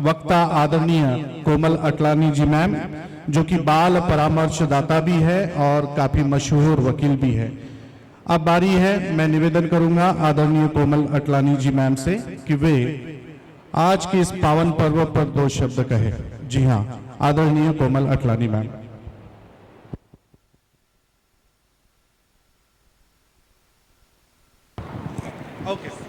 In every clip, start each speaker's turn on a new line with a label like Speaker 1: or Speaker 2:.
Speaker 1: वक्ता आदरणीय कोमल अटलानी जी मैम, जो कि बाल परामर्शदाता भी है और काफी मशहूर वकील भी है। अब बारी है, मैं निवेदन करूंगा आदरणीय कोमल अटलानी जी मैम से कि वे आज के इस पावन पर्व पर 2 शब्द कहे। जी हाँ, आदरणीय कोमल अटलानी मैम।
Speaker 2: ओके।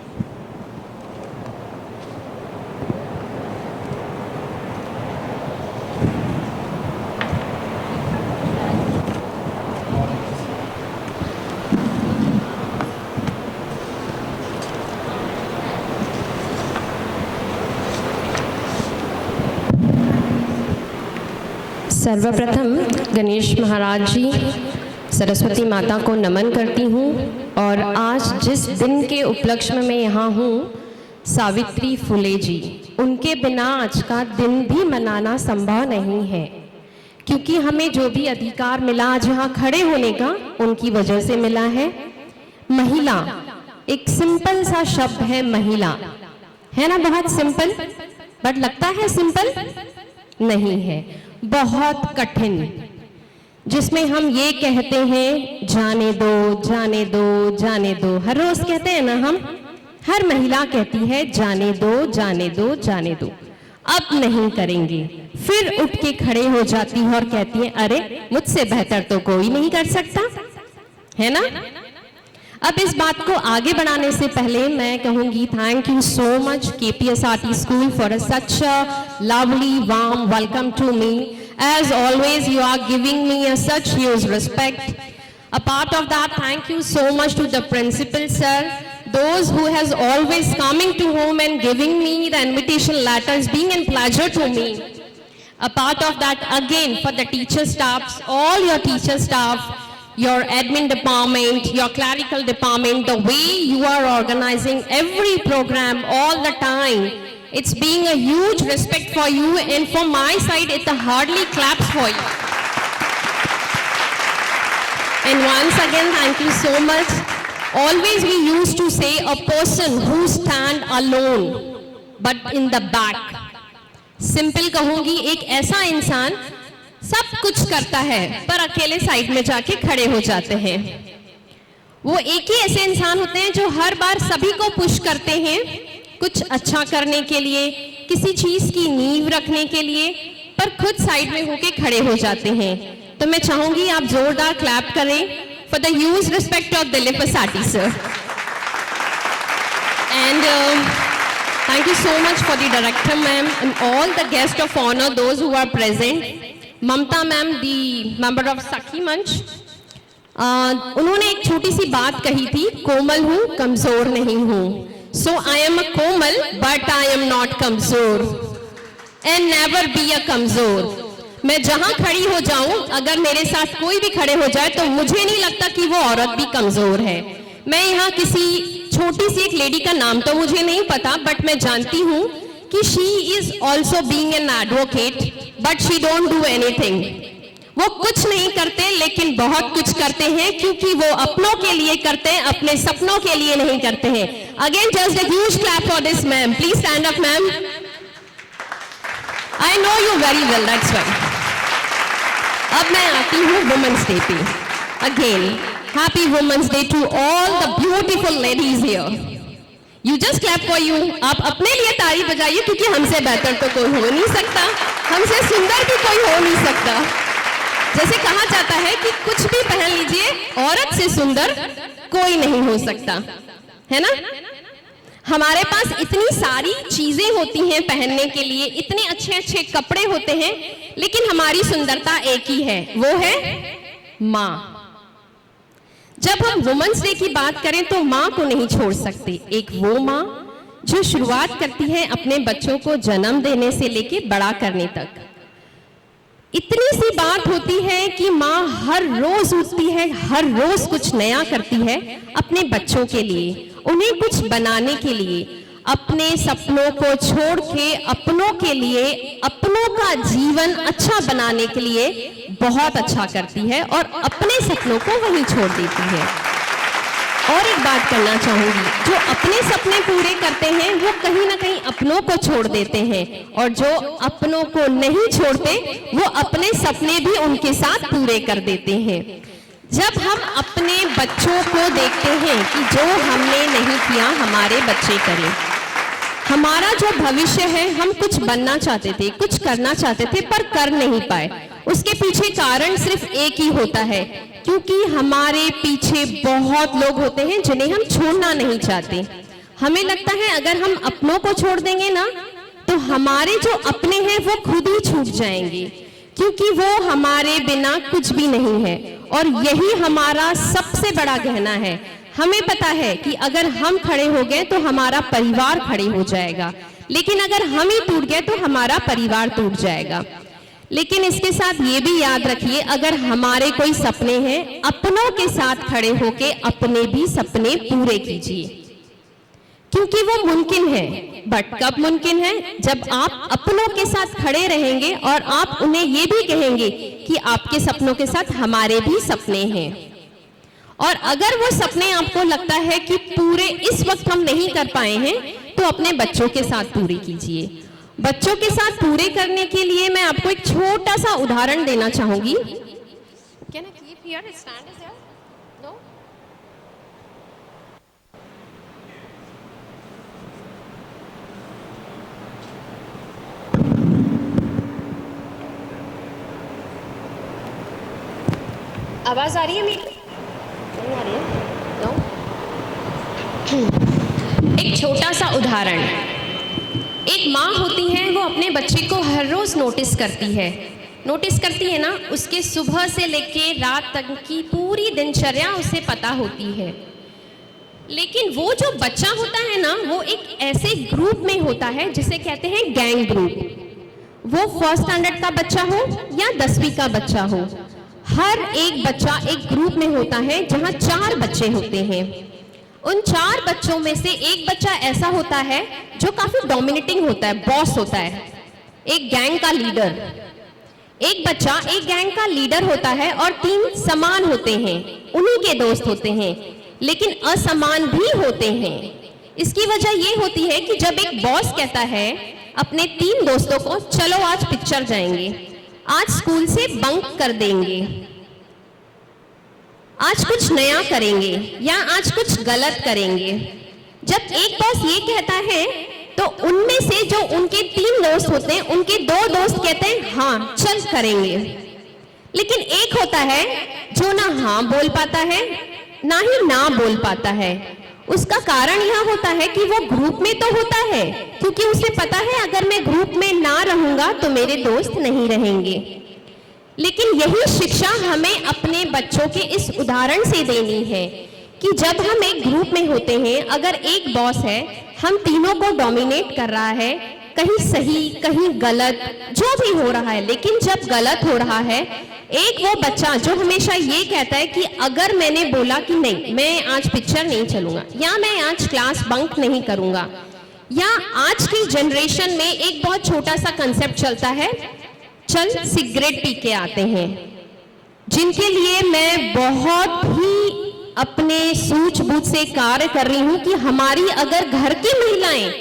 Speaker 3: सर्वप्रथम गणेश महाराज जी, सरस्वती माता को नमन करती हूँ और आज जिस दिन के उपलक्ष्य में मैं यहाँ हूँ, सावित्री फुले जी, उनके बिना आज का दिन भी मनाना संभव नहीं है, क्योंकि हमें जो भी अधिकार मिला आज यहाँ खड़े होने का उनकी वजह से मिला है। महिला एक सिंपल सा शब्द है, महिला है ना, बहुत सिंपल, बट लगता है सिंपल नहीं है, बहुत कठिन, जिसमें हम ये कहते हैं जाने दो जाने दो जाने दो, हर रोज कहते हैं ना हम, हर महिला कहती है जाने दो जाने दो जाने दो, अब नहीं करेंगे, फिर उठ के खड़े हो जाती है और कहती है अरे मुझसे बेहतर तो कोई नहीं कर सकता, है ना। अब इस बात को आगे बढ़ाने से पहले मैं कहूंगी thank you so much KPSRT school for such a lovely warm welcome to me. As always, you are giving me such huge respect. A part of that, thank you so much to the principal sir, those who has always coming to home and giving me the invitation letters, being a pleasure to me. A part of that again for the teacher staffs, all your teacher staff, your admin department, your clerical department, the way you are organizing every program all the time. It's being a huge respect for you, and from my side, it hardly claps for you. And once again, thank you so much. Always we used to say a person who stand alone, but in the back. Simple कहूँगी, एक ऐसा इंसान सब कुछ करता है, पर अकेले साइड में जाके खड़े हो जाते हैं। वो एक ही ऐसे इंसान होते हैं जो हर बार सभी को पुश करते हैं, कुछ अच्छा करने के लिए, किसी चीज की नींव रखने के लिए, पर खुद साइड में होके खड़े हो जाते हैं। तो मैं चाहूंगी आप जोरदार क्लैप करें for the huge respect of Dilip Sati sir. And thank you so much for the director ma'am and all the guest of honour, those who are present. Mamta ma'am, the member of Sakhi Manch, उन्होंने एक छोटी सी बात कही थी, कोमल हूं कमजोर नहीं हूं। So I am a Komal but I am not कमजोर and never be a कमजोर। मैं जहां खड़ी हो जाऊं, अगर मेरे साथ कोई भी खड़े हो जाए तो मुझे नहीं लगता कि वो औरत भी कमजोर है। मैं यहाँ किसी छोटी सी एक लेडी का नाम तो मुझे नहीं पता, बट मैं जानती हूँ कि she is also being an advocate but she don't do anything। वो कुछ नहीं करते लेकिन बहुत कुछ करते हैं, क्योंकि वो अपनों के लिए करते हैं, अपने सपनों के लिए नहीं करते हैं। Again just a huge clap for this ma'am, please stand up ma'am. I know you very well, that's why. अब मैं आती हूँ वुमेन्स डे पे। Again happy women's day to all the beautiful ladies here. You just clap for you. आप अपने लिए ताली बजाइए, क्योंकि हमसे बेहतर तो कोई हो नहीं सकता, हमसे सुंदर भी कोई हो नहीं सकता। जैसे कहा जाता है कि कुछ भी पहन लीजिए, औरत से सुंदर कोई नहीं हो सकता, है ना। हमारे पास इतनी सारी चीजें होती हैं पहनने के लिए, इतने अच्छे अच्छे कपड़े होते हैं, लेकिन हमारी सुंदरता एक ही है, वो है माँ। जब हम वुमेन्स डे की बात करें तो माँ को नहीं छोड़ सकते। एक वो माँ जो शुरुआत करती है अपने बच्चों को जन्म देने से लेके बड़ा करने तक। इतनी सी बात होती है कि माँ हर रोज उठती है, हर रोज कुछ नया करती है अपने बच्चों के लिए, उन्हें कुछ बनाने के लिए, अपने सपनों को छोड़ के अपनों के लिए, अपनों का जीवन अच्छा बनाने के लिए बहुत अच्छा करती है और अपने सपनों को वहीं छोड़ देती है। और एक बात करना चाहूँगी, जो अपने सपने पूरे करते हैं वो कहीं ना कहीं अपनों को छोड़ देते हैं, और जो अपनों को नहीं छोड़ते वो अपने सपने भी उनके साथ पूरे कर देते हैं। जब हम अपने बच्चों को देखते हैं कि जो हमने नहीं किया हमारे बच्चे करें, हमारा जो भविष्य है, हम कुछ बनना चाहते थे, कुछ करना चाहते थे पर कर नहीं पाए, उसके पीछे कारण सिर्फ एक ही होता है, क्योंकि हमारे पीछे बहुत लोग होते हैं जिन्हें हम छोड़ना नहीं चाहते। हमें लगता है अगर हम अपनों को छोड़ देंगे ना तो हमारे जो अपने हैं वो खुद ही छूट जाएंगे, क्योंकि वो हमारे बिना कुछ भी नहीं है। और यही हमारा सबसे बड़ा गहना है। हमें पता है कि अगर हम खड़े हो गए तो हमारा परिवार खड़े हो जाएगा, लेकिन अगर हम ही टूट गए तो हमारा परिवार टूट जाएगा। लेकिन इसके साथ ये भी याद रखिए, अगर हमारे कोई सपने हैं, अपनों के साथ खड़े होके अपने भी सपने पूरे कीजिए, क्योंकि वो मुमकिन है। बट कब मुमकिन है? जब आप अपनों के साथ खड़े रहेंगे और आप उन्हें ये भी कहेंगे कि आपके सपनों के साथ हमारे भी सपने हैं। और अगर वो सपने आपको लगता है कि पूरे इस वक्त हम नहीं कर पाए हैं, तो अपने बच्चों के साथ पूरे कीजिए। बच्चों के साथ पूरे करने के लिए मैं आपको एक छोटा सा उदाहरण देना चाहूंगी। Can I keep here? Stand is there? No? आवाज आ रही है मेरी? नहीं आ रही है? No? एक छोटा सा उदाहरण। एक माँ होती है, वो अपने बच्चे को हर रोज नोटिस करती है ना, उसके सुबह से लेके रात तक की पूरी दिनचर्या उसे पता होती है। लेकिन वो जो बच्चा होता है ना, वो एक ऐसे ग्रुप में होता है जिसे कहते हैं गैंग ग्रुप। वो फर्स्ट स्टैंडर्ड का बच्चा हो या 10वीं का बच्चा हो, हर एक बच्चा एक ग्रुप में होता है जहां 4 बच्चे होते हैं। उन 4 बच्चों में से एक बच्चा ऐसा होता है जो काफी डोमिनेटिंग होता है, बॉस होता है, एक गैंग का लीडर। एक बच्चा एक गैंग का लीडर होता है और 3 समान होते हैं, उन्हीं के दोस्त होते हैं, लेकिन असमान भी होते हैं। इसकी वजह ये होती है कि जब एक बॉस कहता है अपने 3 दोस्तों को, चलो आज पिक्चर जाएंगे, आज स्कूल से बंक कर देंगे, आज कुछ नया करेंगे या आज कुछ गलत करेंगे। जब एक बॉस ये कहता है तो उनमें से जो उनके 3 दोस्त होते हैं, उनके 2 दोस्त कहते हैं हाँ चल करेंगे। लेकिन एक होता है जो ना हाँ बोल पाता है ना ही ना बोल पाता है। उसका कारण यह होता है कि वो ग्रुप में तो होता है, क्योंकि उसे पता है अगर मैं ग्रुप में ना रहूंगा तो मेरे दोस्त नहीं रहेंगे। लेकिन यही शिक्षा हमें अपने बच्चों के इस उदाहरण से देनी है कि जब हम एक ग्रुप में होते हैं, अगर एक बॉस है, हम तीनों को डोमिनेट कर रहा है, कहीं सही कहीं गलत जो भी हो रहा है, लेकिन जब गलत हो रहा है, एक वो बच्चा जो हमेशा ये कहता है कि अगर मैंने बोला कि नहीं मैं आज पिक्चर नहीं चलूंगा, या मैं आज क्लास बंक नहीं करूंगा, या आज की जनरेशन में एक बहुत छोटा सा कंसेप्ट चलता है, चल सिगरेट पी के आते हैं, जिनके लिए मैं बहुत ही अपने सूझबूझ से कार्य कर रही हूं कि हमारी अगर घर की महिलाएं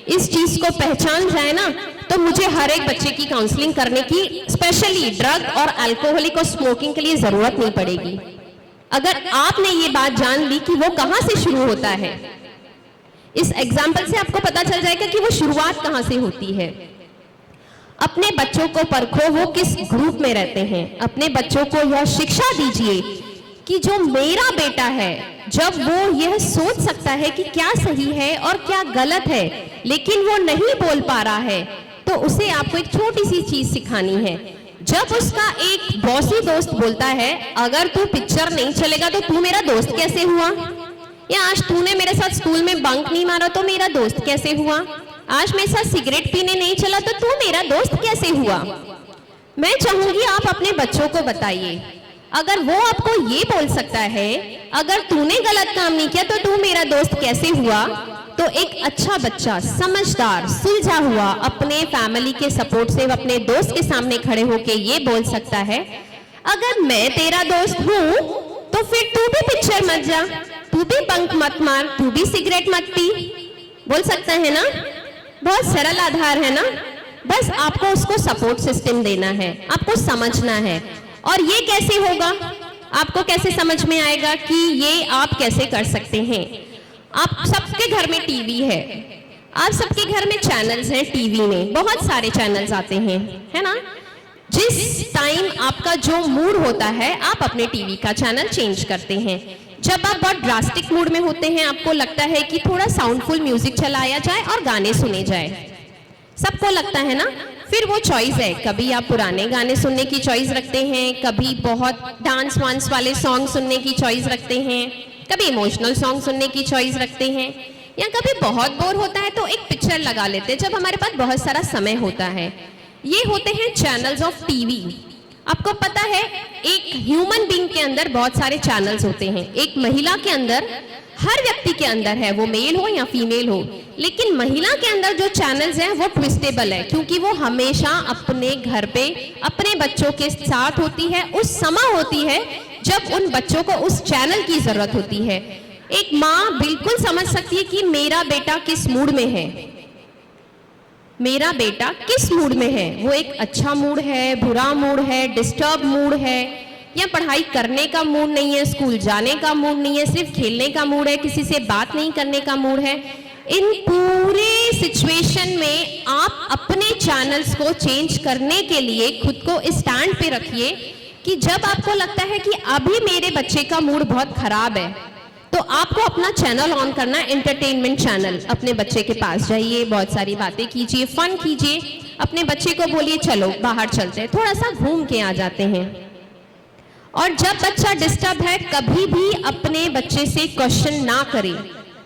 Speaker 3: इस चीज को पहचान जाए ना, तो मुझे हर एक बच्चे की काउंसलिंग करने की, स्पेशली ड्रग और अल्कोहलिक और स्मोकिंग के लिए जरूरत नहीं पड़ेगी। अगर आपने ये बात जान ली कि वो कहां से शुरू होता है, इस एग्जाम्पल से आपको पता चल जाएगा कि वो शुरुआत कहां से होती है। अपने बच्चों को परखो वो किस ग्रुप में रहते हैं। अपने बच्चों को यह शिक्षा दीजिए कि जो मेरा बेटा है, जब वो यह सोच सकता है कि क्या सही है और क्या गलत है, लेकिन वो नहीं बोल पा रहा है, तो उसे आपको एक छोटी सी चीज सिखानी है। जब उसका एक बॉसी दोस्त बोलता है अगर तू पिक्चर नहीं चलेगा तो तू मेरा दोस्त कैसे हुआ, या आज तूने मेरे साथ स्कूल में बंक नहीं मारा तो मेरा दोस्त कैसे हुआ, आज मेरे साथ सिगरेट पीने नहीं चला तो तू मेरा दोस्त कैसे हुआ। मैं चाहूंगी आप अपने बच्चों को बताइए, अगर वो आपको ये बोल सकता है अगर तूने गलत काम नहीं किया तो तू मेरा दोस्त कैसे हुआ, तो एक अच्छा बच्चा समझदार सुलझा हुआ अपने फैमिली के सपोर्ट से अपने दोस्त के सामने खड़े होके ये बोल सकता है, अगर मैं तेरा दोस्त हूं तो फिर तू भी पिक्चर मत जा, तू तू भी बंक मत मार, तू भी सिगरेट मत पी, बोल सकता है ना। बहुत सरल आधार है ना। बस आपको उसको सपोर्ट सिस्टम देना है, आपको समझना है। और ये कैसे होगा, आपको कैसे समझ में आएगा कि ये आप कैसे कर सकते हैं। आप सबके घर में टीवी है, आप सबके घर में चैनल्स हैं, टीवी में बहुत सारे चैनल्स आते हैं, है ना। जिस टाइम आपका जो मूड होता है आप अपने टीवी का चैनल चेंज करते हैं। जब आप बहुत ड्रास्टिक मूड में होते हैं, आपको लगता है कि थोड़ा साउंडफुल म्यूजिक चलाया जाए और गाने सुने जाए, सबको लगता है ना। फिर वो चॉइस है, कभी आप पुराने गाने सुनने की चॉइस रखते हैं, कभी बहुत डांस वांस वाले सॉन्ग सुनने की चॉइस रखते हैं, कभी इमोशनल सॉन्ग सुनने की चॉइस रखते हैं, या कभी बहुत बोर होता है तो एक पिक्चर लगा लेते हैं जब हमारे पास बहुत सारा समय होता है। ये होते हैं चैनल्स ऑफ टीवी। आपको पता है एक ह्यूमन बीइंग के अंदर बहुत सारे चैनल्स होते हैं। एक महिला के अंदर, हर व्यक्ति के अंदर है, वो मेल हो या फीमेल हो, लेकिन महिला के अंदर जो चैनल्स हैं वो ट्विस्टेबल है, क्योंकि वो हमेशा अपने घर पे अपने बच्चों के साथ होती है। उस समय होती है जब उन बच्चों को उस चैनल की जरूरत होती है। एक माँ बिल्कुल समझ सकती है कि मेरा बेटा किस मूड में है, मेरा बेटा किस मूड में है। वो एक अच्छा मूड है, बुरा मूड है, डिस्टर्ब मूड है, या पढ़ाई करने का मूड नहीं है, स्कूल जाने का मूड नहीं है, सिर्फ खेलने का मूड है, किसी से बात नहीं करने का मूड है। इन पूरे सिचुएशन में आप अपने चैनल्स को चेंज करने के लिए खुद को स्टैंड पे रखिए कि जब आपको लगता है कि अभी मेरे बच्चे का मूड बहुत खराब है, तो आपको अपना चैनल ऑन करना है, एंटरटेनमेंट चैनल। अपने बच्चे के पास जाइए, बहुत सारी बातें कीजिए, फन कीजिए, अपने बच्चे को बोलिए चलो बाहर चलते हैं, थोड़ा सा घूम के आ जाते हैं। और जब बच्चा डिस्टर्ब है, कभी भी अपने बच्चे से क्वेश्चन ना करें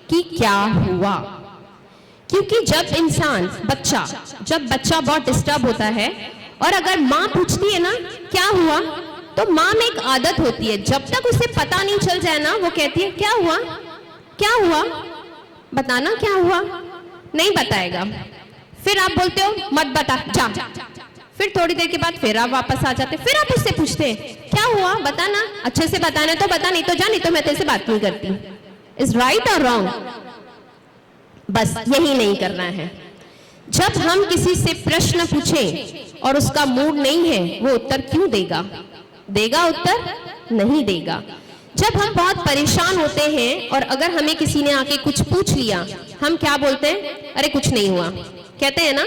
Speaker 3: कि क्या हुआ, क्योंकि जब बच्चा बहुत डिस्टर्ब होता है और अगर माँ पूछती है ना क्या हुआ, तो माँ में एक आदत होती है, जब तक उसे पता नहीं चल जाए ना, वो कहती है क्या हुआ, क्या हुआ, बताना क्या हुआ, नहीं बताएगा। फिर आप बोलते हो मत बता, जा। फिर थोड़ी देर के बाद फिर आप वापस आ जाते, फिर आप उससे पूछते हैं क्या हुआ, बताना, अच्छे से बताना तो बता, नहीं तो जा, नहीं तो मैं तेरे से बात नहीं करती। Is right or wrong? बस यही नहीं करना है। जब हम किसी से प्रश्न पूछें और उसका मूड नहीं है, वो उत्तर क्यों देगा? देगा उत्तर? नहीं देगा। जब हम बहुत परेशान होते हैं और अगर हमें किसी ने आके कुछ पूछ लिया, हम क्या बोलते हैं? अरे कुछ नहीं हुआ, कहते हैं ना।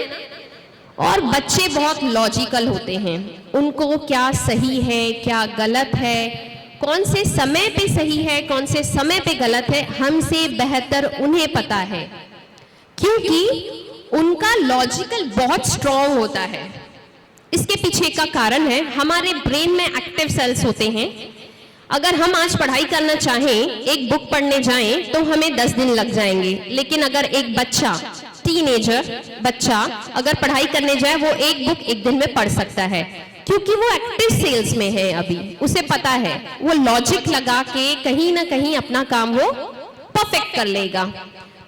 Speaker 3: और बच्चे बहुत लॉजिकल होते हैं, उनको क्या सही है क्या गलत है, कौन से समय पे सही है कौन से समय पे गलत है, हमसे बेहतर उन्हें पता है, क्योंकि उनका लॉजिकल बहुत स्ट्रॉन्ग होता है। इसके पीछे का कारण है हमारे ब्रेन में एक्टिव सेल्स होते हैं। अगर हम आज पढ़ाई करना चाहें, एक बुक पढ़ने जाएं, तो हमें 10 दिन लग जाएंगे, लेकिन अगर एक बच्चा, टीनेजर बच्चा अगर पढ़ाई करने जाए, वो एक बुक एक दिन में पढ़ सकता है, क्योंकि वो एक्टिव सेल्स में है। अभी उसे पता है, वो लॉजिक लगा के कहीं ना कहीं अपना काम वो परफेक्ट कर लेगा।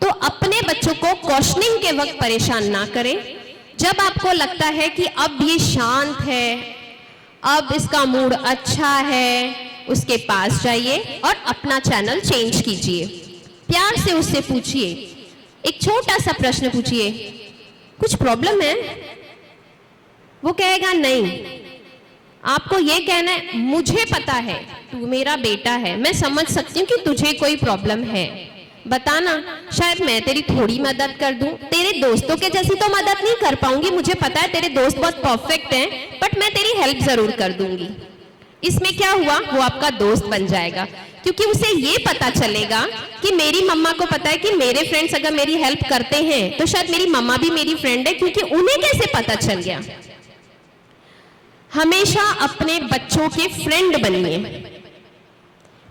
Speaker 3: तो अपने बच्चों को क्वेश्चनिंग के वक्त परेशान ना करें। जब आपको लगता है कि अब ये शांत है, अब इसका मूड अच्छा है, उसके पास जाइए और अपना चैनल चेंज कीजिए। प्यार से उससे पूछिए, एक छोटा सा प्रश्न पूछिए, कुछ प्रॉब्लम है? वो कहेगा नहीं। आपको ये कहना है, मुझे पता है तू मेरा बेटा है, मैं समझ सकती हूँ कि तुझे कोई प्रॉब्लम है, बताना, शायद मैं तेरी थोड़ी मदद कर दूं। तेरे दोस्तों के जैसी तो मदद नहीं कर पाऊंगी, मुझे पता है तेरे दोस्त बहुत परफेक्ट हैं, बट मैं तेरी हेल्प जरूर कर दूंगी। इसमें क्या हुआ, वो आपका दोस्त बन जाएगा, क्योंकि उसे ये पता चलेगा कि मेरी मम्मा को पता है कि मेरे फ्रेंड्स अगर मेरी हेल्प करते हैं तो शायद मेरी मम्मा भी मेरी फ्रेंड है, क्योंकि उन्हें कैसे पता चल गया। हमेशा अपने बच्चों के फ्रेंड बनिए।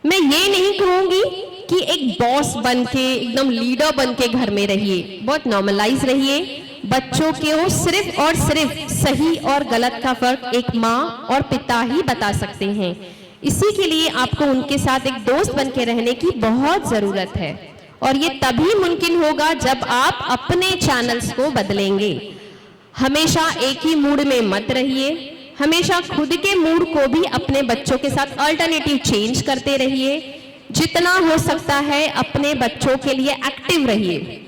Speaker 3: मैं ये नहीं कहूंगी कि एक बॉस बन के, एकदम लीडर बन के घर में रहिए, बहुत नॉर्मलाइज रहिए। बच्चों को सिर्फ और सिर्फ सही और गलत का फर्क एक माँ और पिता ही बता सकते हैं। इसी के लिए आपको उनके साथ एक दोस्त बन के रहने की बहुत जरूरत है, और ये तभी मुमकिन होगा जब आप अपने चैनल्स को बदलेंगे। हमेशा एक ही मूड में मत रहिए, हमेशा खुद के मूड को भी अपने बच्चों के साथ अल्टरनेटिव चेंज करते रहिए। जितना हो सकता है अपने बच्चों के लिए एक्टिव रहिए।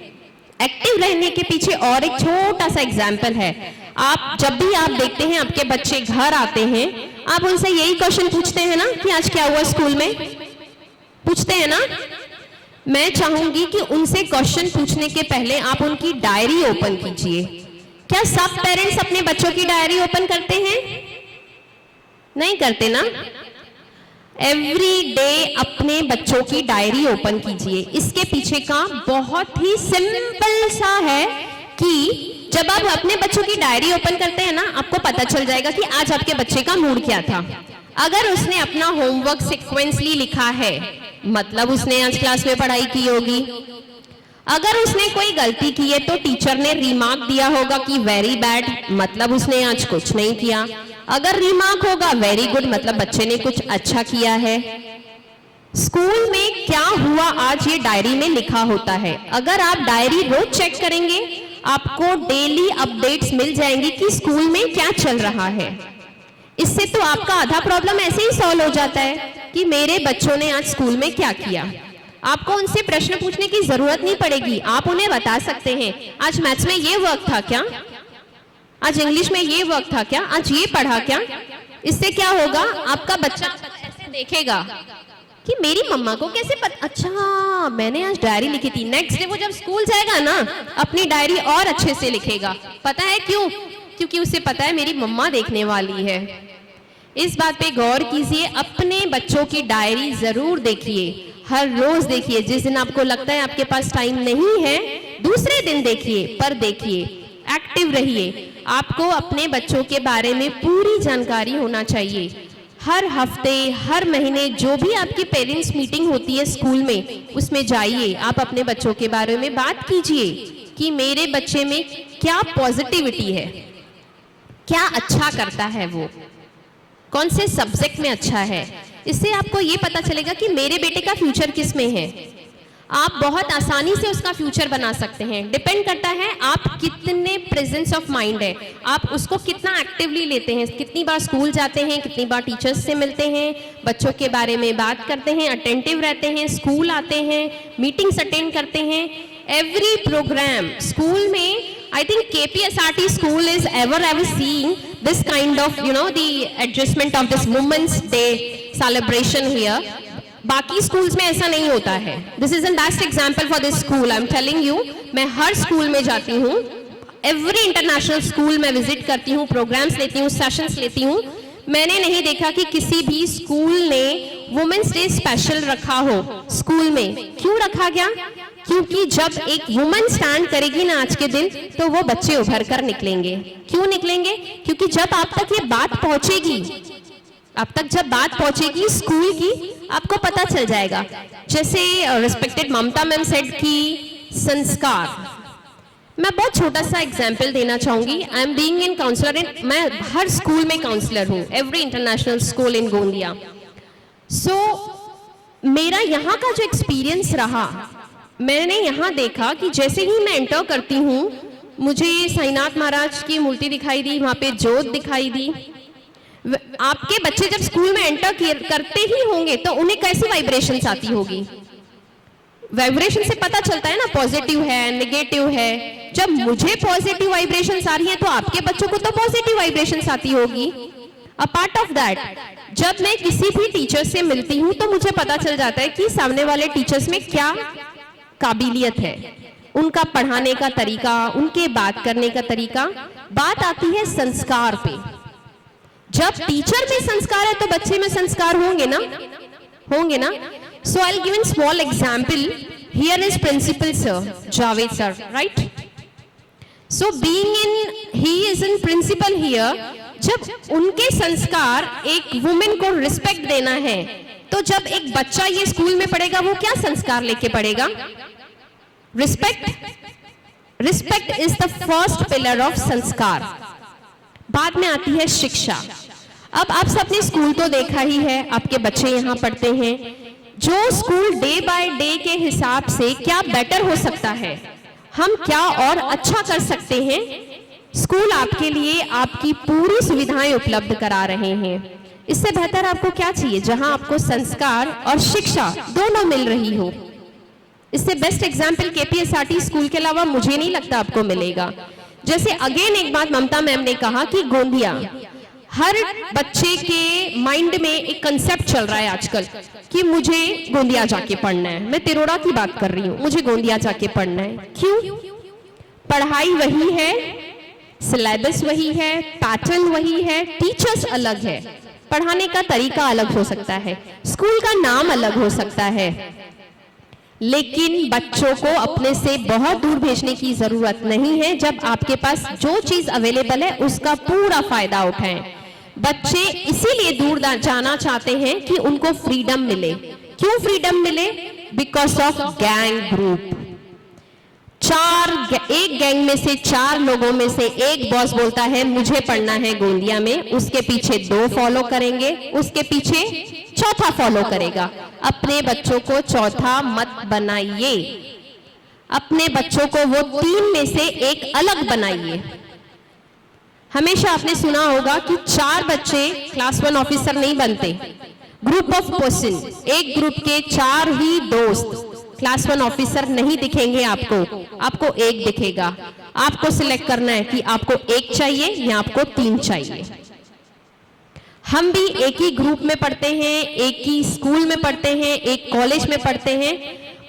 Speaker 3: एक्टिव रहने के पीछे और एक छोटा सा एग्जाम्पल है। आप जब भी आप देखते हैं आपके बच्चे घर आते हैं, आप उनसे यही क्वेश्चन पूछते हैं ना कि आज क्या हुआ स्कूल में, पूछते हैं ना। मैं चाहूंगी कि उनसे क्वेश्चन पूछने के पहले आप उनकी डायरी ओपन कीजिए। क्या सब पेरेंट्स अपने बच्चों की डायरी ओपन करते हैं? नहीं करते ना। एवरी डे अपने बच्चों की डायरी ओपन कीजिए। इसके पीछे का बहुत ही सिंपल सा है कि जब आप अपने बच्चों की डायरी ओपन करते हैं ना, आपको पता चल जाएगा कि आज आपके बच्चे का मूड क्या था। अगर उसने अपना होमवर्क सीक्वेंसली लिखा है, मतलब उसने आज क्लास में पढ़ाई की होगी। अगर उसने कोई गलती की है तो टीचर ने रिमार्क दिया होगा कि वेरी बैड, मतलब उसने आज कुछ नहीं किया। अगर रिमार्क होगा वेरी गुड, मतलब बच्चे ने कुछ अच्छा किया है। स्कूल में क्या हुआ आज ये डायरी में लिखा होता है। अगर आप डायरी रोज चेक करेंगे, आपको डेली अपडेट्स मिल जाएंगी कि स्कूल में क्या चल रहा है। इससे तो आपका आधा प्रॉब्लम ऐसे ही सॉल्व हो जाता है कि मेरे बच्चों ने आज स्कूल में क्या किया। आपको उनसे प्रश्न पूछने की जरूरत नहीं पड़ेगी, आप उन्हें बता सकते हैं आज मैथ्स में ये वर्क था क्या, आज इंग्लिश में ये वर्क था क्या, आज ये पढ़ा क्या। इससे क्या होगा, आपका बच्चा ऐसे देखेगा कि मेरी मम्मा को कैसे पता, अच्छा मैंने आज डायरी लिखी थी। नेक्स्ट डे वो जब स्कूल जाएगा ना, अपनी डायरी और अच्छे से लिखेगा। पता है क्यों? क्योंकि उसे पता है मेरी मम्मा देखने वाली है। इस बात पे गौर कीजिए, अपने बच्चों की डायरी जरूर देखिए, हर रोज देखिए। जिस दिन आपको लगता है आपके पास टाइम नहीं है, दूसरे दिन देखिए, पर देखिए, एक्टिव रहिए। आपको अपने बच्चों के बारे में पूरी जानकारी होना चाहिए। हर हफ्ते, हर महीने जो भी आपकी पेरेंट्स मीटिंग होती है स्कूल में, उसमें जाइए, आप अपने बच्चों के बारे में बात कीजिए कि मेरे बच्चे में क्या पॉजिटिविटी है, क्या अच्छा करता है, वो कौन से सब्जेक्ट में अच्छा है। इससे आपको ये पता चलेगा कि मेरे बेटे का फ्यूचर किस में है। आप बहुत आसानी से उसका फ्यूचर बना सकते हैं। डिपेंड करता है आप कितने प्रेजेंस ऑफ माइंड है, आप उसको कितना एक्टिवली लेते हैं, कितनी बार स्कूल जाते हैं, कितनी बार टीचर्स से मिलते हैं, बच्चों के बारे में बात करते हैं, अटेंटिव रहते हैं, स्कूल आते हैं, मीटिंग्स अटेंड करते हैं। एवरी प्रोग्राम स्कूल में, I think KPSRT school is ever seeing this kind of, the adjustment of this Women's Day celebration here. बाकी स्कूल्स में ऐसा नहीं होता है। This is a best example for this school. I'm telling you, मैं हर school में जाती हूँ, every international school में विजिट करती हूँ, प्रोग्राम्स लेती हूँ, सेशंस लेती हूँ। मैंने नहीं देखा कि किसी भी स्कूल ने वुमेन्स डे स्पेशल रखा हो स्कूल में। क्यों रखा गया? क्योंकि जब एक वुमन स्टैंड करेगी ना आज के दिन, तो वो बच्चे उभर कर निकलेंगे। क्यों निकलेंगे? क्योंकि जब आप तक ये बात पहुंचेगी, आप तक जब बात पहुंचेगी स्कूल की, आपको पता चल जाएगा। जैसे रिस्पेक्टेड ममता मैम सेड कि संस्कार, मैं बहुत छोटा सा एग्जाम्पल देना चाहूंगी। I am being in counsellor in, मैं हर स्कूल में काउंसलर हूँ, every international school in Gondia. So मेरा यहाँ का जो एक्सपीरियंस रहा, मैंने यहाँ देखा कि जैसे ही मैं एंटर करती हूँ, मुझे साईनाथ महाराज की मूर्ति दिखाई दी, वहाँ पे जोत दिखाई दी। आपके बच्चे जब स्कूल में एंटर करते ही होंगे तो उन्हें कैसी वाइब्रेशंस आती होगी? वाइब्रेशन से पता चलता है ना, पॉजिटिव है, नेगेटिव है। जब मुझे पॉजिटिव वाइब्रेशंस आ रही हैं, तो आपके बच्चों को तो पॉजिटिव वाइब्रेशंस आती होगी। अ पार्ट ऑफ दैट, जब मैं किसी भी टीचर से मिलती हूँ तो मुझे पता चल जाता है कि सामने वाले टीचर्स में क्या काबिलियत है, उनका पढ़ाने का तरीका, उनके बात करने का तरीका। बात आती है संस्कार पे। जब टीचर में संस्कार है तो बच्चे में संस्कार होंगे ना, होंगे ना। So I will give in small example. Here is principal sir Javed sir, right? So being in, he is in principal here. जब उनके संस्कार एक वुमेन को रिस्पेक्ट देना है, तो जब एक बच्चा ये स्कूल में पढ़ेगा, वो क्या संस्कार लेके पढ़ेगा? Respect. Respect is the first pillar of संस्कार। बाद में आती है शिक्षा। अब आप सबने स्कूल तो देखा ही है, आपके बच्चे यहाँ पढ़ते हैं। जो स्कूल डे बाय डे के हिसाब से क्या बेटर हो सकता है, हम क्या और अच्छा कर सकते हैं, स्कूल आपके लिए आपकी पूरी सुविधाएं उपलब्ध करा रहे हैं। इससे बेहतर आपको क्या चाहिए जहां आपको संस्कार और शिक्षा दोनों मिल रही हो। इससे बेस्ट एग्जाम्पल केपीएसआरटी स्कूल के अलावा मुझे नहीं लगता आपको मिलेगा। जैसे अगेन एक बात ममता मैम ने कहा कि गोंदिया, हर बच्चे के माइंड में एक कंसेप्ट चल रहा है आजकल कि मुझे गोंदिया जाके पढ़ना है। मैं तिरोड़ा की बात कर रही हूँ, मुझे गोंदिया जाके पढ़ना है। क्यों? पढ़ाई वही है, सिलेबस वही है, पैटर्न वही है, टीचर्स अलग है, पढ़ाने का तरीका अलग हो सकता है, स्कूल का नाम अलग हो सकता है, लेकिन बच्चों को अपने से बहुत दूर भेजने की जरूरत नहीं है। जब आपके पास जो चीज अवेलेबल है उसका पूरा फायदा उठाएं। बच्चे इसीलिए दूर जाना चाहते हैं कि उनको फ्रीडम मिले। क्यों फ्रीडम मिले? Because of gang group. एक गैंग में से 4 लोगों में से एक बॉस बोलता है मुझे पढ़ना है गोंदिया में, उसके पीछे 2 फॉलो करेंगे, उसके पीछे चौथा फॉलो करेगा। अपने बच्चों को चौथा मत बनाइए, अपने बच्चों को वो 3 में से एक अलग बनाइए। हमेशा आपने सुना होगा कि 4 बच्चे क्लास 1 ऑफिसर नहीं बनते। ग्रुप ऑफ पर्सन, एक ग्रुप के 4 ही दोस्त क्लास 1 ऑफिसर नहीं दिखेंगे आपको, आपको एक दिखेगा। आपको सिलेक्ट करना है कि आपको एक चाहिए या आपको 3 चाहिए। हम भी एक ही ग्रुप में पढ़ते हैं, एक ही स्कूल में पढ़ते हैं, एक कॉलेज में पढ़ते हैं।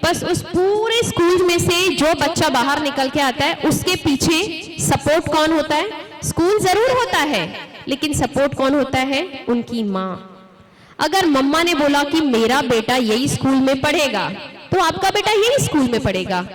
Speaker 3: बस उस पूरे स्कूल में से जो बच्चा बाहर निकल के आता है उसके पीछे सपोर्ट कौन होता है? स्कूल जरूर होता है, लेकिन सपोर्ट कौन होता है? उनकी माँ। अगर मम्मा ने बोला कि मेरा बेटा यही स्कूल में पढ़ेगा, तो आपका बेटा यही स्कूल में पढ़ेगा।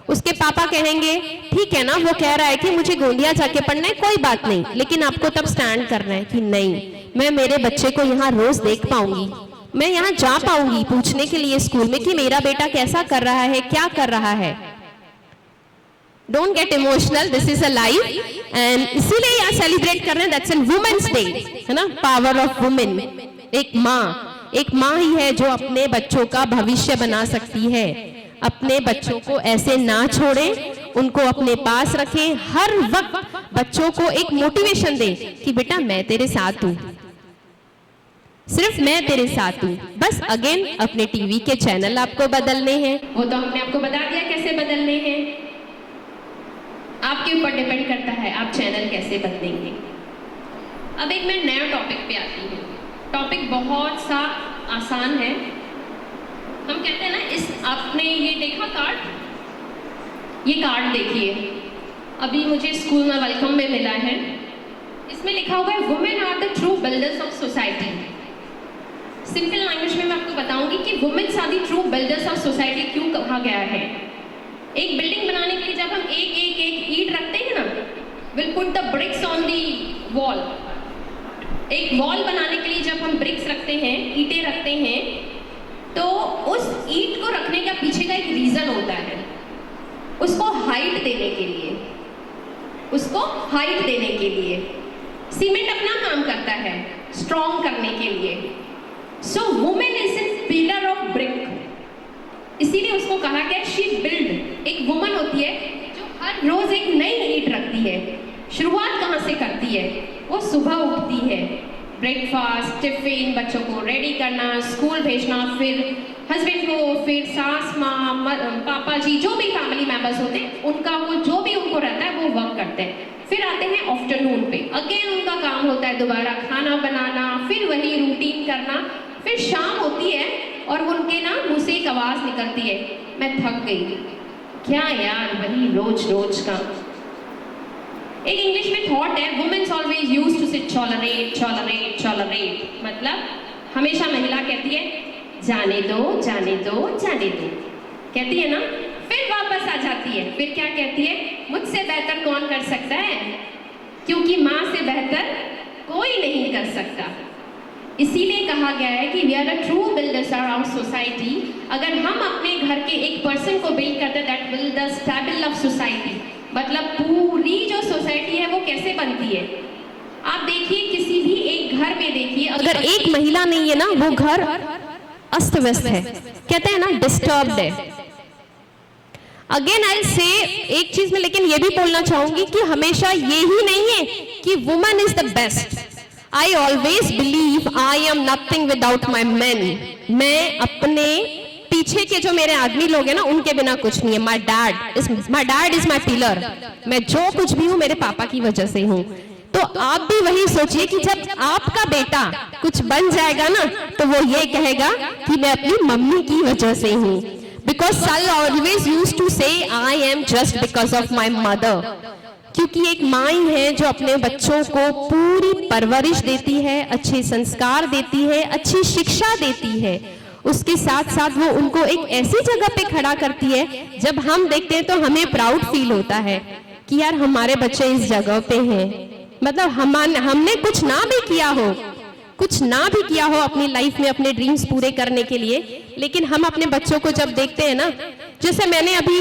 Speaker 3: उसके पापा कहेंगे ठीक है ना, वो कह रहा है कि मुझे गोंदिया जाके पढ़ना है, कोई बात नहीं, लेकिन आपको तब स्टैंड करना है कि नहीं, मैं मेरे बच्चे को यहाँ रोज देख पाऊंगी, मैं यहाँ जा पाऊंगी पूछने के लिए स्कूल में कि मेरा बेटा कैसा कर रहा है, क्या कर रहा है। Don't get emotional, this is a life. And इसीलिए यहाँ सेलिब्रेट कर रहे हैं, दैट्स एन वुमेन्स डे, है ना, पावर ऑफ वुमेन। एक माँ ही है जो अपने बच्चों का भविष्य बना सकती है। अपने बच्चों को ऐसे ना छोड़ें, उनको अपने पास रखें, हर वक्त बच्चों को एक मोटिवेशन दें कि बेटा मैं तेरे साथ हूं, सिर्फ मैं तेरे साथ हूं। बस अगेन अपने टीवी के चैनल आपको बदलने हैं, वो तो हमने आपको बता दिया कैसे बदलने हैं। आपके ऊपर डिपेंड करता है आप चैनल कैसे बदलेंगे। अब एक मैं नया टॉपिक पे आती हूँ। टॉपिक बहुत सा आसान है। हम कहते हैं ना, आपने ये देखा कार्ड, ये कार्ड देखिए, अभी मुझे स्कूल में वेलकम में मिला है। इसमें लिखा हुआ है women are the true builders of society. Simple language में मैं आपको बताऊंगी कि women's are the true builders of society क्यों कहा गया है। एक बिल्डिंग बनाने के लिए जब हम एक ईंट रखते हैं ना, will put the bricks on the wall. एक वॉल बनाने के लिए जब हम ब्रिक्स रखते हैं, ईंटें रखते हैं, तो उस ईंट को रखने का पीछे का एक रीजन होता है, उसको हाइट देने के लिए, उसको हाइट देने के लिए। सीमेंट अपना काम करता है स्ट्रॉन्ग करने के लिए। सो women is a pillar of brick, इसीलिए उसको कहा गया शी बिल्ड। एक वुमन होती है जो हर रोज एक नई ईंट रखती है। शुरुआत कहाँ से करती है? वो सुबह उठती है, ब्रेकफास्ट, टिफिन, बच्चों को रेडी करना, स्कूल भेजना, फिर हस्बैंड को, फिर सास माँ, पापा जी, जो भी फैमिली मेंबर्स होते हैं उनका वो जो भी उनको रहता है वो वर्क करते हैं। फिर आते हैं आफ्टरनून पे, अगेन उनका काम होता है दोबारा खाना बनाना, फिर वही रूटीन करना। फिर शाम होती है और उनके ना मुँह से एक आवाज़ निकलती है, मैं थक गई। क्या यार, वही रोज रोज का। एक इंग्लिश में थॉट है, वुमेन्स ऑलवेज यूज्ड टू से टॉलरेट टॉलरेट टॉलरेट, मतलब हमेशा महिला कहती है जाने दो जाने दो जाने दो, कहती है ना, फिर वापस आ जाती है। फिर क्या कहती है? मुझसे बेहतर कौन कर सकता है, क्योंकि माँ से बेहतर कोई नहीं कर सकता। इसीलिए कहा गया है कि we are a true builders around society. अगर हम अपने घर के एक पर्सन को बिल्ड करते हैं, that will the stable of society. मतलब पूरी जो सोसाइटी है वो कैसे बनती है? आप देखिए, किसी भी एक घर में देखिए, अगर एक महिला नहीं है ना, वो घर अस्त व्यस्त है, कहते हैं ना डिस्टर्ब्ड है। अगेन आई से एक चीज में लेकिन ये भी बोलना चाहूंगी कि हमेशा ये ही नहीं है कि woman is the best. I always believe believe I am nothing without my man. मैं अपने पीछे के जो मेरे आदमी लोग हैं ना, उनके बिना कुछ नहीं है। My dad is my pillar. मैं जो कुछ भी हूं मेरे पापा की वजह से हूं। तो आप भी वही सोचिए कि जब आपका बेटा कुछ बन जाएगा ना, तो वो ये कहेगा कि मैं अपनी मम्मी की वजह से हूं। Because son always used to say I am just because of my mother. क्योंकि एक माँ ही है जो अपने बच्चों को पूरी परवरिश देती है, अच्छे संस्कार देती है, अच्छी शिक्षा देती है। उसके साथ साथ वो उनको एक ऐसी जगह पे खड़ा करती है, जब हम देखते हैं तो हमें प्राउड फील होता है कि यार हमारे बच्चे इस जगह पे हैं। मतलब हमने कुछ ना भी किया हो अपनी लाइफ में अपने ड्रीम्स पूरे करने के लिए, लेकिन हम अपने बच्चों को जब देखते हैं ना, जैसे मैंने अभी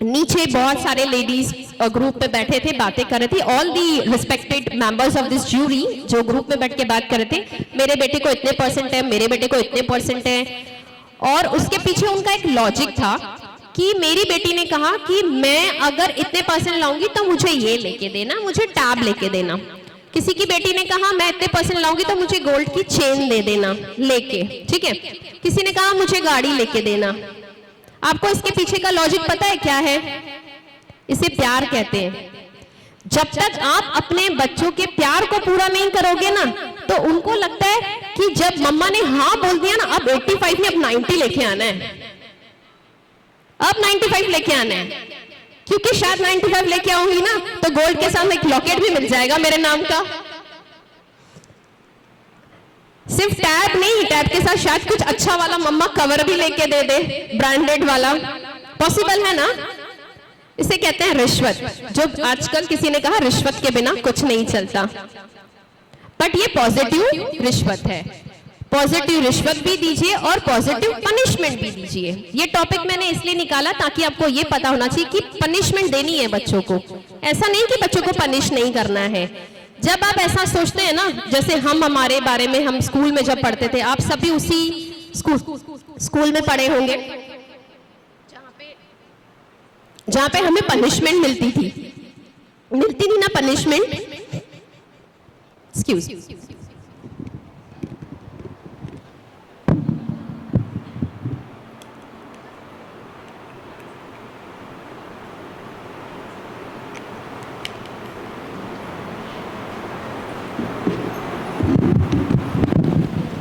Speaker 3: नीचे बहुत सारे लेडीज ग्रुप पे बैठे थे, बातें कर रहे थे, all the respected members of this jury जो ग्रुप में बैठ के बात कर रहे थे, मेरे बेटे को इतने परसेंट है, मेरे बेटे को इतने परसेंट है। और उसके पीछे उनका एक लॉजिक था कि मेरी बेटी ने कहा कि मैं अगर इतने परसेंट लाऊंगी तो मुझे ये लेके देना, मुझे टैब लेके देना। किसी की बेटी ने कहा मैं इतने परसेंट लाऊंगी तो मुझे गोल्ड की चेन दे देना लेके, ठीक है। किसी ने कहा मुझे गाड़ी लेके देना। आपको इसके पीछे का लॉजिक पता है क्या है? इसे प्यार कहते हैं। जब तक आप अपने बच्चों के प्यार को पूरा नहीं करोगे ना, तो उनको लगता है कि जब मम्मा ने हाँ बोल दिया ना, अब 85 में अब 90 लेके आना है, अब 95 लेके आना है। क्योंकि शायद 95 लेके आऊंगी ना तो गोल्ड के साथ एक लॉकेट भी मिल जाएगा मेरे नाम का। सिर्फ टैब नहीं, टैब के साथ शायद कुछ अच्छा वाला मम्मा कवर भी लेके दे दे, ब्रांडेड वाला। पॉसिबल है ना? इसे कहते हैं रिश्वत। जो आजकल किसी ने कहा रिश्वत के बिना कुछ नहीं चलता, बट ये पॉजिटिव रिश्वत है। पॉजिटिव रिश्वत भी दीजिए और पॉजिटिव पनिशमेंट भी दीजिए। ये टॉपिक मैंने इसलिए निकाला ताकि आपको ये पता होना चाहिए कि पनिशमेंट देनी है बच्चों को। ऐसा नहीं कि बच्चों को पनिश नहीं करना है। जब आप ऐसा सोचते हैं ना, जैसे हमारे बारे में हम स्कूल में जब पढ़ते थे, आप सभी उसी स्कूल में पढ़े होंगे जहां पे हमें पनिशमेंट मिलती थी ना पनिशमेंट। Excuse,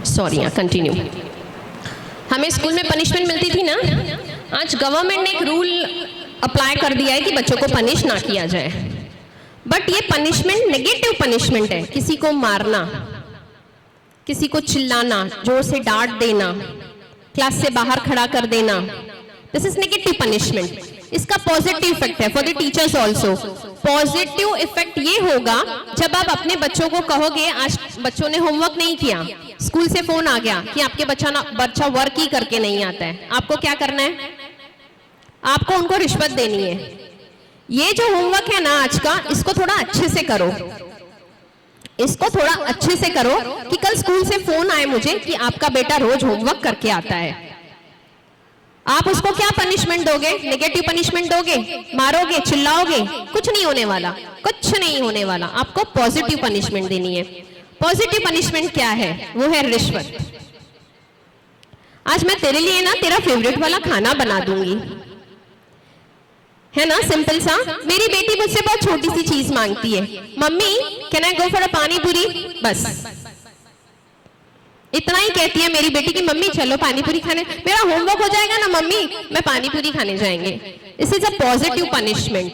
Speaker 3: sorry, continue. हमें स्कूल में पनिशमेंट मिलती थी ना। आज गवर्नमेंट ने एक रूल अप्लाई कर दिया है कि बच्चों को पनिश ना किया जाए, बट ये पनिशमेंट नेगेटिव पनिशमेंट है। किसी को मारना, किसी को चिल्लाना, जोर से डांट देना, क्लास से बाहर खड़ा कर देना, दिस इज नेगेटिव पनिशमेंट। इसका पॉजिटिव इफेक्ट है for the teachers also. Positive effect ये होगा जब आप अपने बच्चों को कहोगे आज बच्चों ने होमवर्क नहीं किया, स्कूल से फोन आ गया कि आपके बच्चा वर्क ही करके नहीं आता है, आपको क्या करना है? आपको उनको रिश्वत देनी है। ये जो होमवर्क है ना आज का, इसको थोड़ा अच्छे से करो, इसको थोड़ा अच्छे से करो कि कल स्कूल से फोन आए मुझे कि आपका बेटा रोज होमवर्क करके आता है। आप उसको क्या पनिशमेंट दोगे? नेगेटिव पनिशमेंट दोगे, मारोगे, चिल्लाओगे? कुछ नहीं होने वाला, कुछ नहीं होने वाला। आपको पॉजिटिव पनिशमेंट देनी है। पॉजिटिव पनिशमेंट क्या है? वो है रिश्वत। आज मैं तेरे लिए ना तेरा फेवरेट वाला खाना बना दूंगी, है ना, सिंपल सा। मेरी बेटी मुझसे बहुत छोटी सी चीज मांगती है, mummy can I go for a पानी पूरी? बस इतना ही कहती है मेरी बेटी की मम्मी चलो पानी पूरी खाने। मेरा होमवर्क हो जाएगा ना मम्मी, मैं पानी पूरी खाने जाएंगे। This is a positive punishment.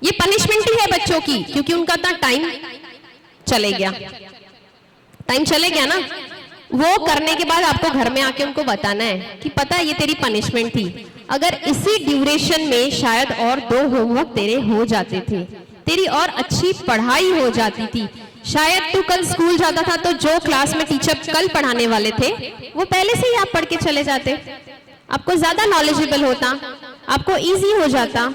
Speaker 3: ये पनिशमेंट ही है बच्चों की, क्योंकि उनका तो टाइम चले गया, टाइम चले गया ना। वो करने के बाद आपको घर में आके उनको बताना है कि पता है ये तेरी पनिशमेंट थी। अगर इसी ड्यूरेशन में शायद और 2 होमवर्क तेरे हो जाते थे, तेरी और अच्छी पढ़ाई हो जाती थी, शायद तू कल स्कूल जाता था तो जो क्लास में टीचर कल पढ़ाने वाले थे वो पहले से ही आप पढ़ के चले जाते, आपको ज्यादा नॉलेजेबल होता, आपको इजी हो जाता।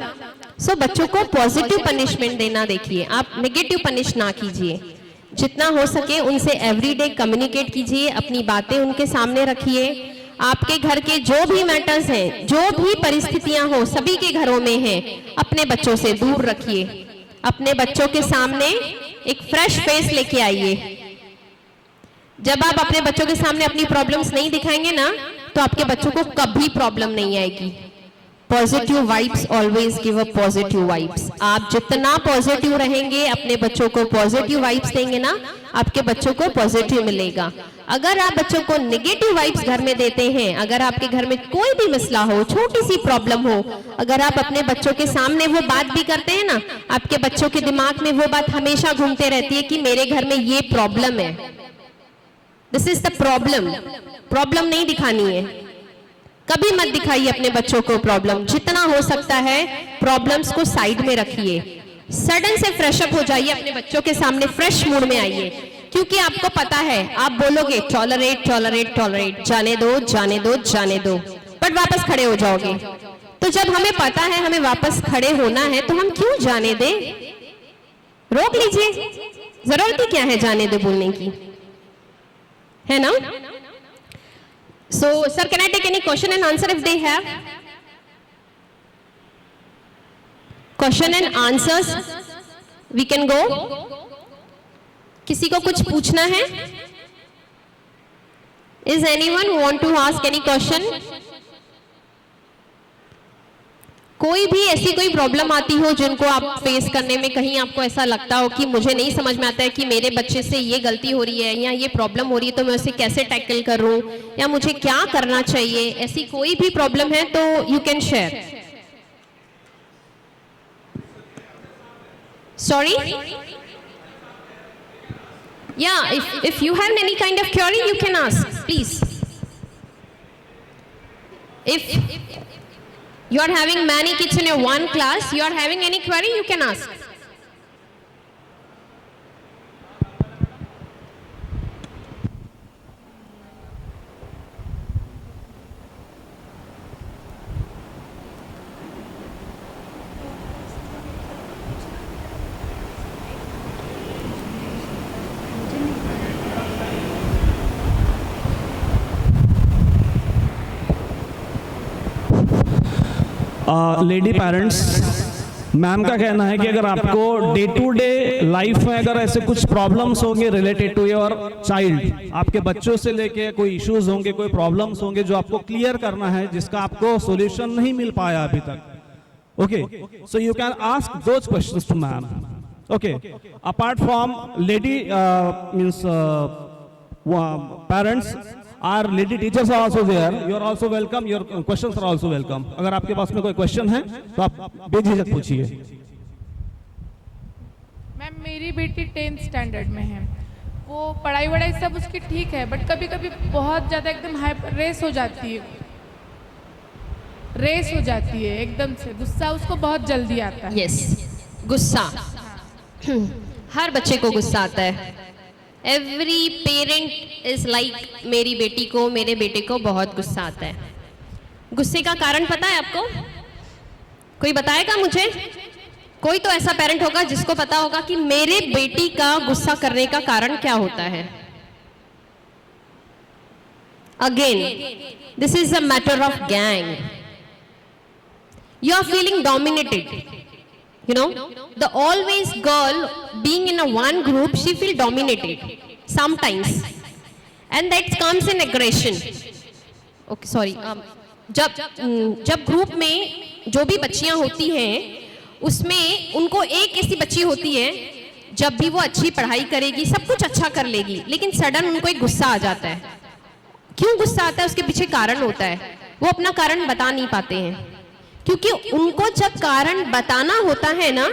Speaker 3: सो बच्चों को पॉजिटिव पनिशमेंट देना देखिए, आप नेगेटिव पनिश ना कीजिए। जितना हो सके उनसे एवरीडे कम्युनिकेट कीजिए, अपनी बातें उनके सामने रखिए। आपके घर के जो भी मैटर्स हैं, जो भी परिस्थितियां हो, सभी के घरों में हैं, अपने बच्चों से दूर रखिए। अपने बच्चों के सामने एक फ्रेश फेस लेके आइए, जब आप अपने बच्चों के सामने अपनी प्रॉब्लम्स नहीं दिखाएंगे ना, तो आपके बच्चों को कभी प्रॉब्लम नहीं आएगी। Positive vibes always give a positive vibes. आप जितना पॉजिटिव रहेंगे, अपने बच्चों को पॉजिटिव वाइब्स देंगे ना, आपके बच्चों को पॉजिटिव मिलेगा। अगर आप बच्चों को नेगेटिव वाइब्स घर में देते हैं, अगर आपके घर में कोई भी मसला हो, छोटी सी प्रॉब्लम हो, अगर आप अपने बच्चों के सामने वो बात भी करते हैं ना, आपके बच्चों के दिमाग में वो बात हमेशा घूमते रहती है कि मेरे घर में ये प्रॉब्लम है, this is the problem. Problem नहीं दिखानी है, कभी मत दिखाइए अपने बच्चों को प्रॉब्लम। जितना हो सकता है प्रॉब्लम्स को साइड में रखिए, सडन से फ्रेश अप हो जाइए, अपने बच्चों के सामने फ्रेश मूड में आइए, क्योंकि आपको पता है आप बोलोगे टॉलरेट टॉलरेट टॉलरेट, जाने दो जाने दो जाने दो, बट वापस खड़े हो जाओगे। तो जब हमें पता है हमें वापस खड़े होना है, तो हम क्यों जाने दें? रोक लीजिए, जरूरत ही क्या है जाने दे बोलने की, है ना? So, sir, can I take any question and answer if they have? Question and answers, we can go. किसी को कुछ पूछना है? Is anyone want to ask any question? कोई भी ऐसी कोई प्रॉब्लम आती हो जिनको आप फेस करने में कहीं आपको ऐसा लगता हो कि मुझे नहीं समझ में आता है कि मेरे बच्चे से ये गलती हो रही है या ये प्रॉब्लम हो रही है, तो मैं उसे कैसे टैकल करूं या मुझे क्या करना चाहिए, ऐसी कोई भी प्रॉब्लम है तो यू कैन शेयर। सॉरी, या if you have any kind of query you can ask please. If you are having many kids in your one class, you are having any query, you can ask.
Speaker 2: Lady parents, ma'am का कहना है कि अगर आपको day to day life में अगर ऐसे कुछ प्रॉब्लम्स होंगे रिलेटेड टू योर चाइल्ड, आपके बच्चों से लेके कोई इश्यूज होंगे, कोई प्रॉब्लम्स होंगे जो आपको क्लियर करना है, जिसका आपको सॉल्यूशन नहीं मिल पाया अभी तक, okay, so you can ask those questions to ma'am, okay. Apart from lady means parents, our lady teachers are also there, you are also welcome, your questions are also welcome। अगर आपके पास में कोई question है तो आप बेझिझक पूछिए।
Speaker 4: Ma'am, मेरी बेटी 10th स्टैंडर्ड में है, वो पढ़ाई वढ़ाई सब उसकी ठीक है, बट कभी कभी बहुत ज़्यादा एकदम हाइपर रेस हो जाती है, एकदम से गुस्सा उसको बहुत जल्दी आता है।
Speaker 3: यस, गुस्सा हर बच्चे को गुस्सा आता है। एवरी पेरेंट इज लाइक, मेरी बेटी को, मेरे बेटे को बहुत गुस्सा आता है। गुस्से का कारण पता है आपको? कोई बताएगा मुझे? कोई तो ऐसा पेरेंट होगा जिसको पता होगा कि मेरे बेटी का गुस्सा करने का कारण क्या होता है। Again, this is a matter of gang. You are feeling dominated, you know, the always girl being in a one group, she feel dominated sometimes, and that comes in aggression. Okay, sorry, जब group में जो भी बच्चियां होती हैं उसमें उनको एक ऐसी बच्ची होती है, जब भी वो अच्छी पढ़ाई करेगी, सब कुछ अच्छा कर लेगी, लेकिन सडन उनको एक गुस्सा आ जाता है। क्यों गुस्सा आता है? उसके पीछे कारण होता है, वो अपना कारण बता नहीं पाते हैं, क्योंकि उनको जब कारण बताना होता है ना,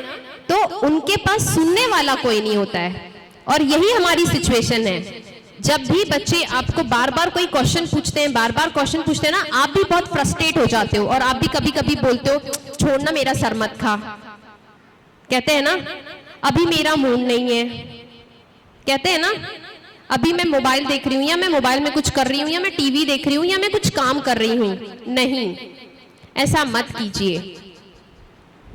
Speaker 3: तो उनके पास सुनने वाला कोई नहीं होता है। और यही हमारी सिचुएशन है। जब भी बच्चे आपको बार बार कोई क्वेश्चन पूछते हैं, ना, आप भी बहुत फ्रस्ट्रेट हो जाते हो, और आप भी कभी कभी बोलते हो, छोड़ना, मेरा सर मत खा, कहते हैं ना, अभी मेरा मूड नहीं है, कहते हैं ना, अभी मैं मोबाइल देख रही हूँ, या मैं मोबाइल में कुछ कर रही हूँ, या मैं टीवी देख रही हूँ, या मैं कुछ काम कर रही हूँ। नहीं, ऐसा मत कीजिए।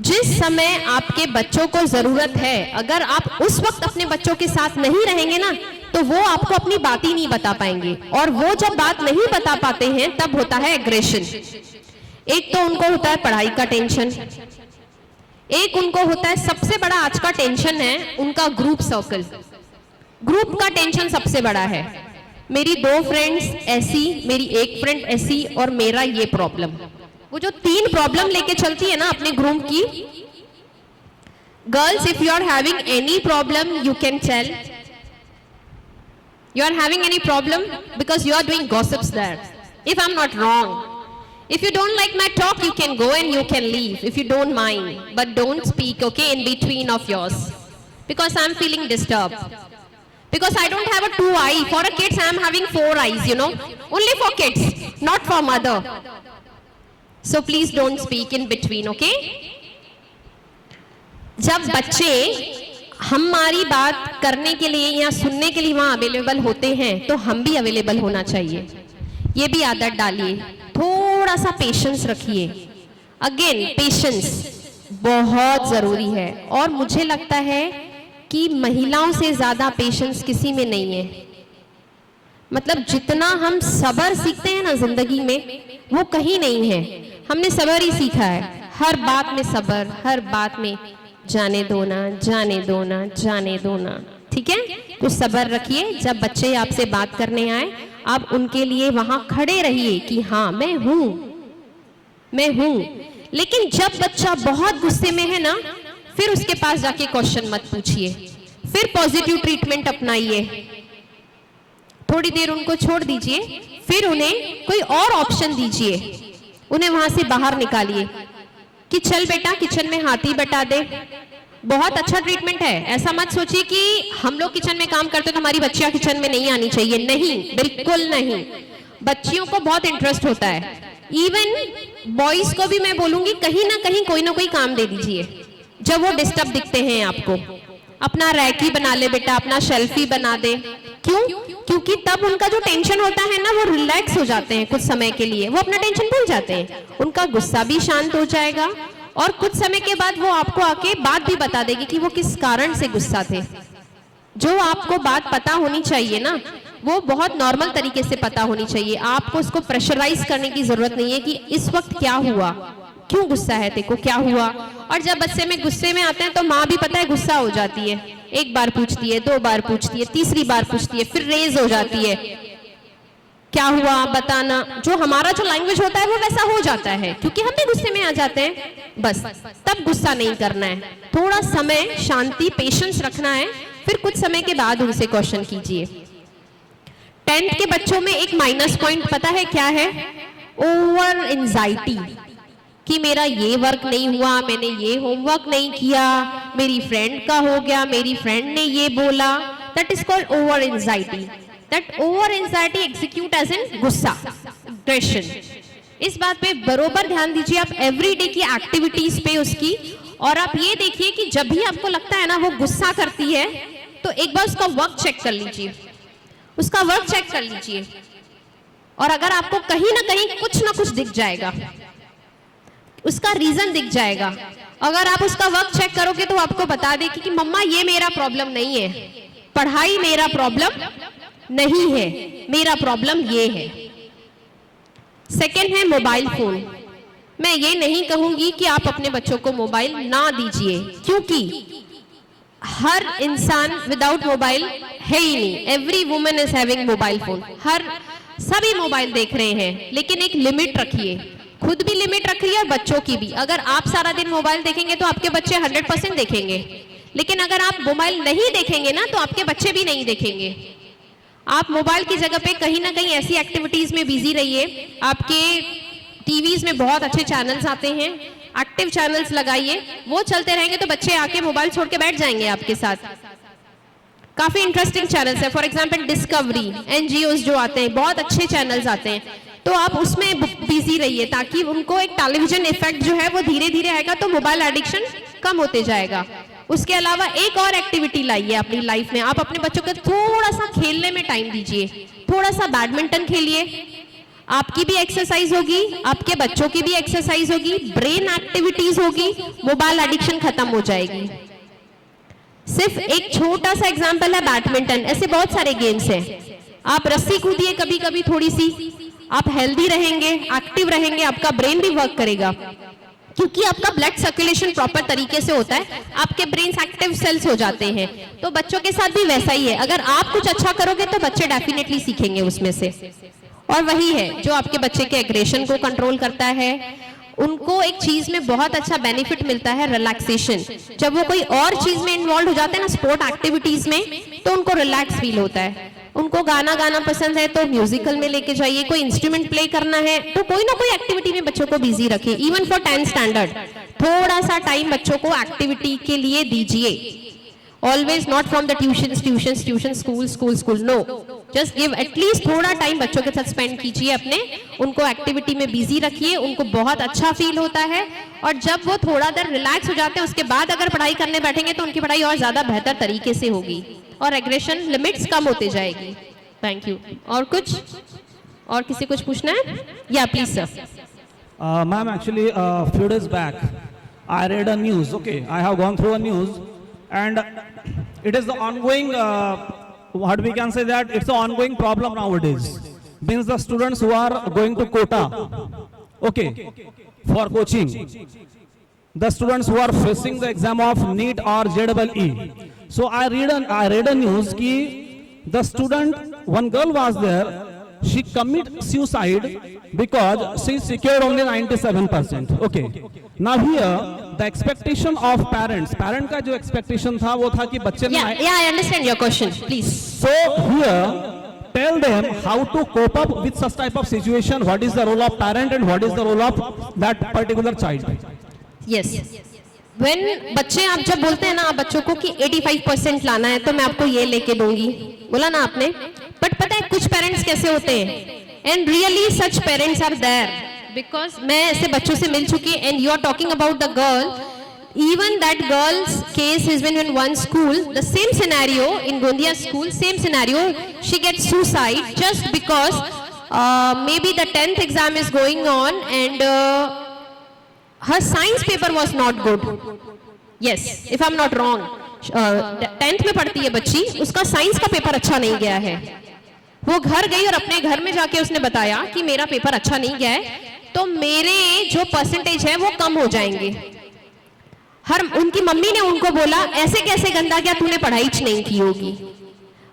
Speaker 3: जिस समय आपके बच्चों को जरूरत है, अगर आप उस वक्त अपने बच्चों के साथ नहीं रहेंगे ना, तो वो आपको अपनी बात ही नहीं बता पाएंगे, और वो जब बात नहीं बता पाते हैं तब होता है एग्रेशन। एक तो उनको होता है पढ़ाई का टेंशन, एक उनको होता है, सबसे बड़ा आज का टेंशन है उनका ग्रुप सर्कल। ग्रुप का टेंशन सबसे बड़ा है। मेरी 2 फ्रेंड्स ऐसी, मेरी 1 फ्रेंड ऐसी और मेरा ये प्रॉब्लम। वो जो 3 प्रॉब्लम लेके चलती है ना अपने ग्रुप की। Girls, if you are having any problem you can tell. You are having any problem because you are doing gossips there. If I'm not wrong, if you don't like my talk, you can go and you can leave if you don't mind. But don't speak, okay, in between of yours, because I'm feeling disturbed. Because I don't have a 2 eye. For a kids, I'm having 4 eyes. You know, only for kids, not for mother. So please don't speak in between, okay? जब बच्चे हमारी बात करने के लिए या सुनने के लिए वहाँ अवेलेबल होते हैं तो हम भी अवेलेबल होना चाहिए। ये भी आदत डालिए। थोड़ा सा पेशेंस रखिए। अगेन पेशेंस बहुत ज़रूरी है और मुझे लगता है कि महिलाओं से ज़्यादा पेशेंस किसी में नहीं है। मतलब जितना हम सब्र सीखते हैं ना जिंदगी में वो कहीं नहीं है। हमने सब्र ही सीखा है, हर बात में सब्र, हर बात में जाने दो ना, जाने दो ना, जाने दो ना। ठीक है, कुछ सब्र रखिए। जब बच्चे आपसे बात करने आए आप उनके लिए वहां खड़े रहिए कि हाँ मैं हूं, मैं हूं। लेकिन जब बच्चा बहुत गुस्से में है ना, फिर उसके पास जाके क्वेश्चन मत पूछिए, फिर पॉजिटिव ट्रीटमेंट अपनाइए। थोड़ी देर उनको छोड़ दीजिए, फिर उन्हें कोई और ऑप्शन दीजिए, उन्हें वहां से बाहर निकालिए कि चल बेटा किचन में हाथी बटा दे। बहुत अच्छा ट्रीटमेंट है। ऐसा मत सोचिए कि हम लोग किचन में काम करते तो हमारी बच्चियां किचन में नहीं आनी चाहिए। नहीं, बिल्कुल नहीं। बच्चियों को बहुत इंटरेस्ट होता है। इवन बॉयज को भी मैं बोलूंगी कहीं ना कहीं कोई ना कोई काम दे दीजिए जब वो डिस्टर्ब दिखते हैं आपको। अपना रैकी बना ले बेटा, अपना शेल्फी बना दे। क्यों? क्योंकि तब उनका जो टेंशन होता है ना वो रिलैक्स हो जाते हैं कुछ समय के लिए, वो अपना टेंशन भूल जाते हैं, उनका गुस्सा भी शांत हो जाएगा और कुछ समय के बाद वो आपको आके बात भी बता देगी कि वो किस कारण से गुस्सा थे। जो आपको बात पता होनी चाहिए ना वो बहुत नॉर्मल तरीके से पता होनी चाहिए। आपको उसको प्रेशराइज करने की जरूरत नहीं है कि इस वक्त क्या हुआ, क्यों गुस्सा है तेको, क्या हुआ। और जब बच्चे में गुस्से में आते हैं तो माँ भी पता है गुस्सा हो जाती है, 1 बार पूछती है, 2 बार पूछती है, तीसरी बार पूछती है, फिर रेज हो जाती है, क्या हुआ बताना। जो हमारा जो लैंग्वेज होता है वो वैसा हो जाता है क्योंकि हम भी गुस्से में आ जाते हैं। बस तब गुस्सा नहीं करना है, थोड़ा समय शांति पेशेंस रखना है, फिर कुछ समय के बाद उनसे क्वेश्चन कीजिए। 10th के बच्चों में एक माइनस पॉइंट पता है क्या है? ओवर एंजाइटी, कि मेरा ये वर्क नहीं हुआ, मैंने ये होमवर्क नहीं किया, मेरी फ्रेंड का हो गया, मेरी फ्रेंड ने ये बोला। That is called over anxiety. That over anxiety execute as in गुस्सा, एग्रेशन। इस बात पे बरोबर ध्यान दीजिए आप एवरीडे की एक्टिविटीज पे उसकी। और आप ये देखिए कि जब भी आपको लगता है ना वो गुस्सा करती है तो एक बार उसका वर्क चेक कर लीजिए, उसका वर्क चेक कर लीजिए। और अगर आपको कहीं ना कहीं कुछ ना कुछ दिख जाएगा, उसका रीजन दिख जाएगा। अगर आप उसका वर्क चेक करोगे तो आपको बता देगी कि मम्मा ये मेरा प्रॉब्लम नहीं है, पढ़ाई मेरा प्रॉब्लम नहीं है, मेरा प्रॉब्लम ये है। सेकंड है मोबाइल फोन। मैं ये नहीं कहूंगी कि आप अपने बच्चों को मोबाइल ना दीजिए, क्योंकि हर इंसान विदाउट मोबाइल है ही नहीं। Every woman is having mobile phone. सभी मोबाइल देख रहे हैं, लेकिन एक लिमिट रखिए, खुद भी लिमिट रखिए और बच्चों की भी। अगर आप सारा दिन मोबाइल देखेंगे तो आपके बच्चे 100% देखेंगे, लेकिन अगर आप मोबाइल नहीं देखेंगे ना तो आपके बच्चे भी नहीं देखेंगे। आप मोबाइल की जगह पे कहीं ना कहीं ऐसी एक्टिविटीज में बिजी रहिए। आपके टीवीज में बहुत अच्छे चैनल्स आते हैं, एक्टिव चैनल्स लगाइए, वो चलते रहेंगे तो बच्चे आके मोबाइल छोड़ के बैठ जाएंगे आपके साथ। काफी इंटरेस्टिंग चैनल्स है, फॉर एग्जाम्पल डिस्कवरी, NGOs जो आते हैं, बहुत अच्छे चैनल्स आते हैं, तो आप उसमें बिजी रहिए ताकि उनको एक टेलीविजन इफेक्ट जो है वो धीरे धीरे आएगा तो मोबाइल एडिक्शन कम होते जाएगा। उसके अलावा एक और एक्टिविटी लाइए अपनी लाइफ में। आप अपने बच्चों को थोड़ा सा खेलने में टाइम दीजिए, थोड़ा सा बैडमिंटन खेलिए, आपकी भी एक्सरसाइज होगी, आपके बच्चों की भी एक्सरसाइज होगी, ब्रेन एक्टिविटीज होगी, मोबाइल एडिक्शन खत्म हो जाएगी। सिर्फ एक छोटा सा एग्जांपल है बैडमिंटन, ऐसे बहुत सारे गेम्स हैं। आप रस्सी कूदिए कभी कभी थोड़ी सी, आप हेल्दी रहेंगे, एक्टिव रहेंगे, आपका ब्रेन भी वर्क करेगा। क्योंकि आपका ब्लड सर्कुलेशन प्रॉपर तरीके से होता है, आपके ब्रेन एक्टिव सेल्स हो जाते हैं। तो बच्चों के साथ भी वैसा ही है, अगर आप कुछ अच्छा करोगे तो बच्चे डेफिनेटली सीखेंगे उसमें से। और वही है जो आपके बच्चे के एग्रेशन को कंट्रोल करता है। उनको एक चीज में बहुत अच्छा बेनिफिट मिलता है, रिलैक्सेशन। जब वो कोई और चीज में इन्वॉल्व हो जाते हैं ना, स्पोर्ट एक्टिविटीज में, तो उनको रिलैक्स फील होता है। उनको गाना गाना पसंद है तो म्यूजिकल में लेके जाइए, कोई इंस्ट्रूमेंट प्ले करना है तो कोई ना कोई एक्टिविटी में बच्चों को बिजी रखिए। इवन फॉर 10th स्टैंडर्ड थोड़ा सा टाइम बच्चों को एक्टिविटी के लिए दीजिए। Always not from the tuition school, no, just give at least थोड़ा टाइम बच्चों के साथ स्पेंड कीजिए अपने, उनको एक्टिविटी में बिजी रखिए, उनको बहुत अच्छा फील होता है। और जब वो थोड़ा देर रिलैक्स हो जाते हैं उसके बाद अगर पढ़ाई करने बैठेंगे तो उनकी पढ़ाई और ज्यादा बेहतर तरीके से होगी और एग्रेशन लिमिट्स कम होते जाएगी। Thank you. और कुछ, और किसी कुछ पूछना है? या please sir.
Speaker 2: Ma'am, actually, few days back, I read a news. Okay, I have gone through a news, and it is the ongoing. What we can say that it's an ongoing problem nowadays. Means the students who are going to quota, okay, for coaching, the students who are facing the exam of NEET or JEE. So I read a news ki the student, one girl was there, she committed suicide because she secured only 97%. Okay. Now here the expectation of parent का जो expectation था वो था कि बच्चे ने
Speaker 3: Yeah, I understand your question. Please.
Speaker 2: So here tell them how to cope up with such type of situation. What is the role of parent and what is the role of that particular child?
Speaker 3: Yes. When बच्चे, आप जब बोलते हैं ना आप बच्चों को कि 85% लाना है तो मैं आपको ये लेके दूंगी, बोला ना आपने, बट पता है कुछ पेरेंट्स कैसे होते हैं, and really such parents are there, because मैं ऐसे बच्चों से मिल चुकी, and you are talking about the girl, even that girl's case has been in one school, the same scenario in Gondia school, same scenario, she gets suicide just because maybe the 10th exam is going on and her science paper was not good. Yes, if I'm not wrong, 10th में पढ़ती है बच्ची, उसका science का paper अच्छा नहीं गया है। वो घर गई और अपने घर में जाके उसने बताया कि मेरा पेपर अच्छा नहीं गया है तो मेरे जो परसेंटेज है वो कम हो जाएंगे। उनकी मम्मी ने उनको बोला ऐसे कैसे गंदा क्या, तूने पढ़ाई नहीं की होगी।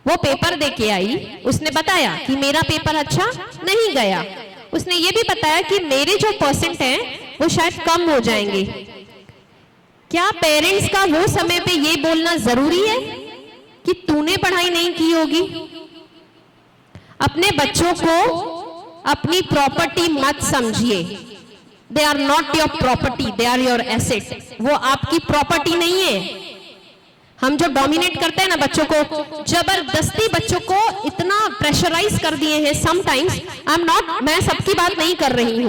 Speaker 3: वो पेपर दे के आई, उसने बताया कि मेरा पेपर अच्छा नहीं गया, उसने ये भी बताया कि मेरे जो परसेंट हैं वो शायद कम हो जाएंगे। क्या पेरेंट्स का वो समय पे ये बोलना जरूरी है कि तूने पढ़ाई नहीं की होगी? अपने बच्चों को अपनी प्रॉपर्टी मत समझिए। They are not your property, they are your asset. वो आपकी प्रॉपर्टी नहीं है। हम जो डोमिनेट करते हैं ना बच्चों को, जबरदस्ती बच्चों को इतना प्रेशराइज कर दिए हैं समटाइम्स। मैं सबकी बात नहीं कर रही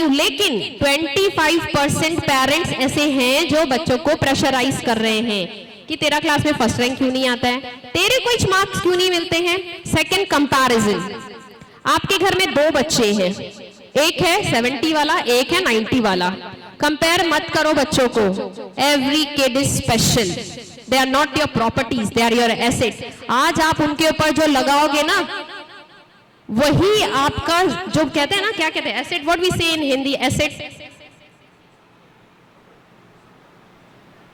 Speaker 3: हूं, लेकिन 25% पेरेंट्स ऐसे हैं जो बच्चों को प्रेशराइज कर रहे हैं कि तेरा क्लास में फर्स्ट रैंक क्यों नहीं आता है, तेरे कुछ मार्क्स क्यों नहीं मिलते हैं। Second, comparison. आपके घर में 2 बच्चे हैं, एक है 70 वाला, एक है 90 वाला। कंपेयर मत करो बच्चों को। Every kid is special, they are not your properties, they are your asset. आज आप उनके ऊपर जो लगाओगे ना वही आपका, जो कहते हैं ना, क्या कहते हैं, एसेट, व्हाट वी से इन हिंदी, एसेट,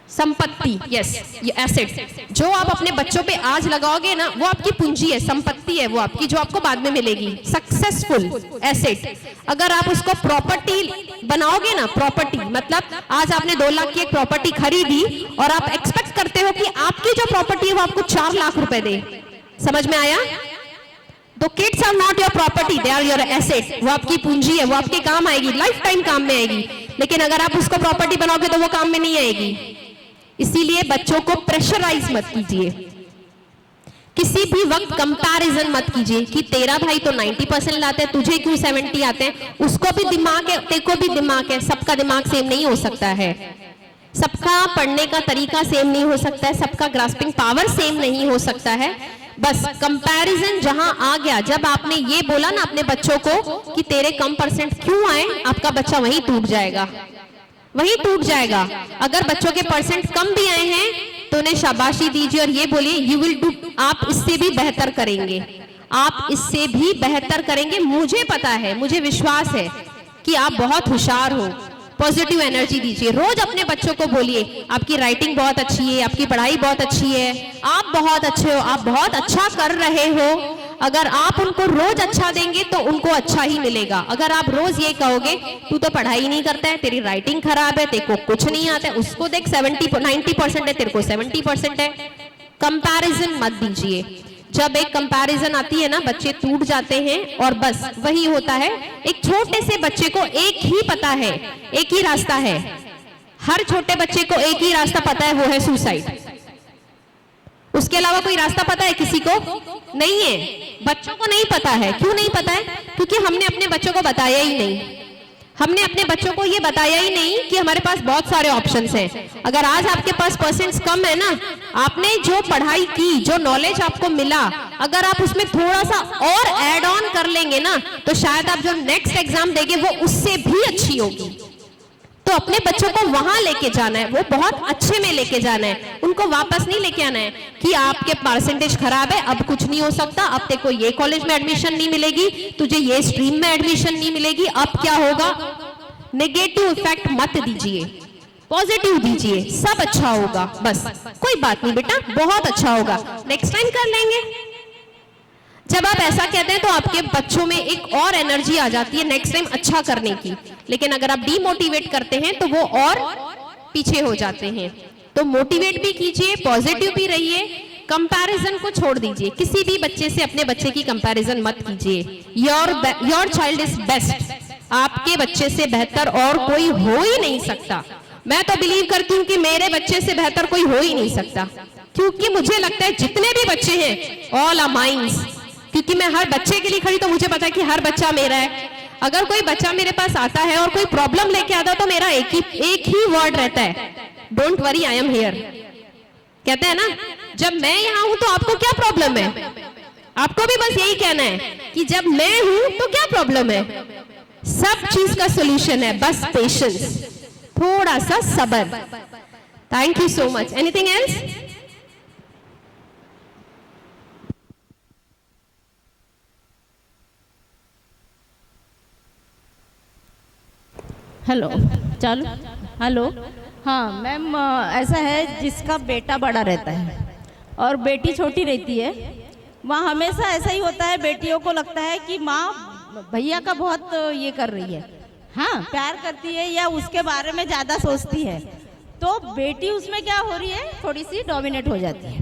Speaker 3: संपत्ति। यस, ये एसेट जो आप अपने बच्चों पे आज लगाओगे ना वो आपकी पूंजी है, संपत्ति है वो आपकी, जो आपको बाद में मिलेगी। Successful asset. अगर आप उसको प्रॉपर्टी बनाओगे ना, प्रॉपर्टी मतलब आज आपने 2 लाख की एक प्रॉपर्टी खरीदी और आप एक्सपेक्ट करते हो कि आपकी जो प्रॉपर्टी है वो आपको 4 लाख रुपए दे। समझ में आया? तो kids are not your property, they are your asset. वो आपकी पूंजी है, वो आपके काम आएगी, लाइफ टाइम काम में आएगी। लेकिन अगर आप उसको प्रॉपर्टी बनाओगे तो वो काम में नहीं आएगी। इसीलिए बच्चों को प्रेशराइज मत कीजिए, किसी भी वक्त कंपैरिजन मत कीजिए कि तेरा भाई तो 90% लाते हैं, तुझे क्यों 70 आते हैं। उसको भी दिमाग है, तेरे को भी दिमाग है, सबका दिमाग सेम नहीं हो सकता है, सबका पढ़ने का तरीका सेम नहीं हो सकता है, सबका ग्रास्पिंग पावर सेम नहीं हो सकता है। बस कंपैरिजन जहां आ गया, जब आपने ये बोला ना अपने बच्चों को कि तेरे कम परसेंट क्यों आए, आपका बच्चा वहीं टूट जाएगा, वहीं टूट जाएगा। अगर बच्चों के परसेंट कम भी आए हैं तो उन्हें शाबाशी दीजिए और ये बोलिए यू विल डू, आप इससे भी बेहतर करेंगे, आप इससे भी बेहतर करेंगे। मुझे पता है, मुझे विश्वास है कि आप बहुत होशियार हो। पॉजिटिव एनर्जी दीजिए, रोज अपने बच्चों को बोलिए आपकी राइटिंग बहुत अच्छी है, आपकी पढ़ाई बहुत अच्छी है, आप बहुत अच्छे हो, आप बहुत अच्छा कर रहे हो। अगर आप उनको रोज अच्छा देंगे तो उनको अच्छा ही मिलेगा। अगर आप रोज ये कहोगे तू तो पढ़ाई नहीं करता है, तेरी राइटिंग खराब है, तेरे को कुछ नहीं आता है, उसको देख 90% है, तेरे को 70% है, कंपैरिजन मत दीजिए। जब एक कंपैरिजन आती है ना, बच्चे टूट जाते हैं और बस वही होता है। एक छोटे से बच्चे को एक ही पता है, एक ही रास्ता है, हर छोटे बच्चे को एक ही रास्ता पता है, वो है सुसाइड। उसके अलावा कोई रास्ता पता है किसी को? नहीं है, बच्चों को नहीं पता है। क्यों नहीं पता है? क्योंकि हमने अपने बच्चों को बताया ही नहीं। हमने अपने बच्चों को ये बताया ही नहीं कि हमारे पास बहुत सारे ऑप्शंस हैं। अगर आज आपके पास परसेंट्स कम है ना, आपने जो पढ़ाई की, जो नॉलेज आपको मिला, अगर आप उसमें थोड़ा सा और ऐड ऑन कर लेंगे ना, तो शायद आप जो नेक्स्ट एग्जाम देंगे वो उससे भी अच्छी होगी। तो अपने बच्चों को वहां लेके जाना है, वो बहुत अच्छे में लेके जाना है, उनको वापस नहीं लेके आना है कि आपके परसेंटेज खराब है, अब कुछ नहीं हो सकता, अब तेरे को ये कॉलेज में एडमिशन नहीं मिलेगी, तुझे ये स्ट्रीम में एडमिशन नहीं मिलेगी, अब क्या होगा। नेगेटिव इफेक्ट मत दीजिए, पॉजिटिव दीजिए, सब अच्छा होगा, बस कोई बात नहीं बेटा, बहुत अच्छा होगा, नेक्स्ट टाइम कर लेंगे। जब आप ऐसा कहते हैं तो आपके बच्चों में एक और एनर्जी आ जाती है नेक्स्ट टाइम अच्छा करने की। लेकिन अगर आप डीमोटिवेट करते हैं तो वो और पीछे हो जाते हैं। तो मोटिवेट भी कीजिए, पॉजिटिव भी रहिए, कंपैरिजन को छोड़ दीजिए। किसी भी बच्चे से अपने बच्चे की कंपैरिजन मत कीजिए। योर चाइल्ड इज बेस्ट, आपके बच्चे से बेहतर और कोई हो ही नहीं सकता। मैं तो बिलीव करती हूँ कि मेरे बच्चे से बेहतर कोई हो ही नहीं सकता, क्योंकि मुझे लगता है जितने भी बच्चे हैं ऑल आर माइंस, क्योंकि मैं हर बच्चे के लिए खड़ी, तो मुझे पता है कि हर बच्चा मेरा है। अगर कोई बच्चा मेरे पास आता है और कोई प्रॉब्लम लेके आता है तो मेरा एक ही वर्ड रहता है, don't worry I am here. कहते हैं ना, जब मैं यहाँ हूं तो आपको क्या प्रॉब्लम है। आपको भी बस यही कहना है कि जब मैं हूं तो क्या प्रॉब्लम है। सब चीज का सोल्यूशन है, बस पेशेंस, थोड़ा सा सब्र। Thank you so much. Anything else?
Speaker 5: Hello, चालू। हेलो, हाँ मैम, ऐसा है जिसका बेटा बड़ा रहता है और बेटी छोटी रहती है, वहाँ हमेशा ऐसा ही होता है, बेटियों को लगता है कि माँ भैया का बहुत ये कर रही है, हाँ प्यार करती है या उसके बारे में ज़्यादा सोचती है, तो बेटी उसमें क्या हो रही है, थोड़ी सी डोमिनेट हो जाती है।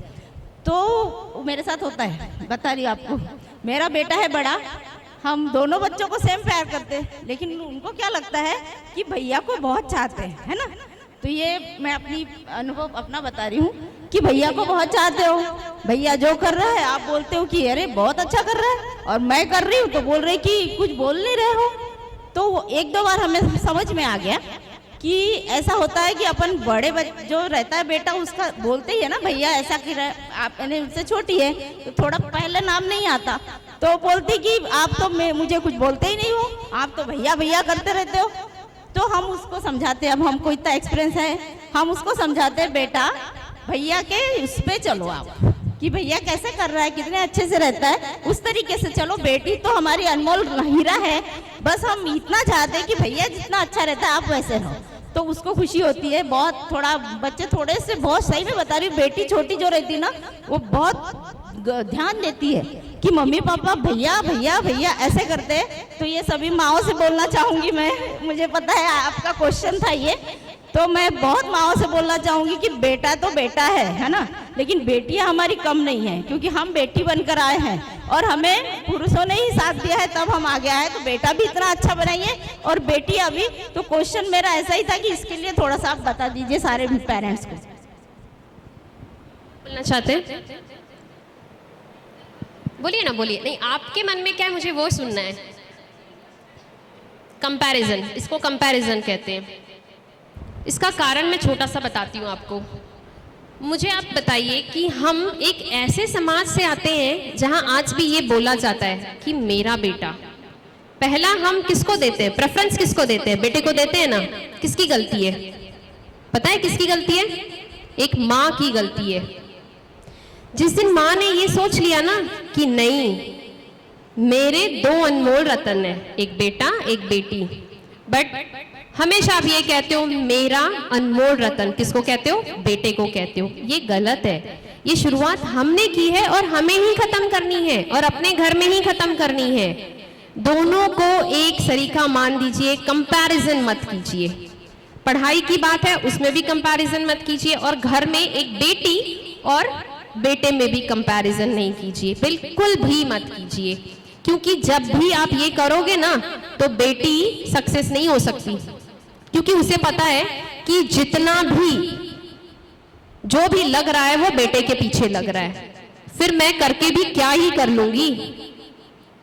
Speaker 5: तो मेरे साथ होता है, बता रही हूँ आपको। मेरा बेटा है बड़ा, हम दोनों बच्चों को सेम प्यार करते हैं, लेकिन उनको क्या लगता है कि भैया को बहुत चाहते हैं, है ना। तो ये मैं अपनी अनुभव अपना बता रही हूँ कि भैया को बहुत चाहते हो, भैया जो कर रहा है आप बोलते हो कि अरे बहुत अच्छा कर रहा है, और मैं कर रही हूँ तो बोल रहे कि कुछ बोल नहीं रहे हो। तो एक दो बार हमें समझ में आ गया कि ऐसा होता है कि अपन बड़े जो रहता है बेटा, उसका बोलते ही है ना भैया ऐसा कि आप उससे छोटी है तो थोड़ा पहले नाम नहीं आता, तो बोलती कि आप तो मुझे कुछ बोलते ही नहीं हो, आप तो भैया भैया करते रहते हो। तो हम उसको समझाते, अब हमको इतना एक्सपीरियंस है, हम उसको समझाते बेटा भैया के उस पे चलो आप, कि भैया कैसे कर रहा है, कितने अच्छे से रहता है, उस तरीके से चलो। बेटी तो हमारी अनमोल हीरा है, बस हम इतना चाहते हैं कि भैया जितना अच्छा रहता है आप वैसे रहो, तो उसको खुशी होती है बहुत। थोड़ा बच्चे थोड़े से, बहुत सही में बता रही हूँ, बेटी छोटी जो रहती है ना, वो बहुत ध्यान देती है कि मम्मी पापा भैया भैया भैया ऐसे करते हैं। तो ये सभी माओं से बोलना चाहूँगी मैं, मुझे पता है आपका क्वेश्चन था ये, तो मैं बहुत माओं से बोलना चाहूँगी कि बेटा तो बेटा है ना, लेकिन बेटियां हमारी कम नहीं है, क्योंकि हम बेटी बनकर आए हैं और हमें पुरुषों ने ही साथ दिया है तब हम आगे आए। तो बेटा भी इतना अच्छा बनाइए और बेटी अभी। तो क्वेश्चन मेरा ऐसा ही था कि इसके लिए थोड़ा सा आप बता दीजिए सारे पेरेंट्स को।
Speaker 3: बोलना चाहते हैं? बोलिए ना, बोलिए। नहीं, आपके मन में क्या है मुझे वो सुनना है। कंपैरिजन, इसको कंपैरिजन कहते हैं। इसका कारण मैं छोटा सा बताती हूँ आपको। मुझे आप बताइए कि हम एक ऐसे समाज से आते हैं जहां आज भी ये बोला जाता है कि मेरा बेटा। पहला हम किसको देते हैं, प्रेफरेंस किसको देते हैं? बेटे को देते हैं ना। किसकी गलती है पता है? किसकी गलती है? एक माँ की गलती है। जिस दिन माँ ने ये सोच लिया ना कि नहीं, मेरे दो अनमोल रतन है, एक बेटा एक बेटी, बट हमेशा आप ये कहते हो मेरा अनमोल रतन, किसको कहते हो? बेटे को कहते हो। ये गलत है। ये शुरुआत हमने की है और हमें ही खत्म करनी है और अपने घर में ही खत्म करनी है। दोनों को एक सरीखा मान दीजिए, कंपैरिजन मत कीजिए। पढ़ाई की बात है उसमें भी कंपैरिजन मत कीजिए और घर में एक बेटी और बेटे में भी कंपैरिजन नहीं कीजिए, बिल्कुल भी मत कीजिए। क्योंकि जब भी आप ये करोगे ना तो बेटी सक्सेस नहीं हो सकती, क्योंकि उसे पता है कि जितना भी जो भी लग रहा है वो बेटे के पीछे लग रहा है, फिर मैं करके भी क्या ही कर लूंगी,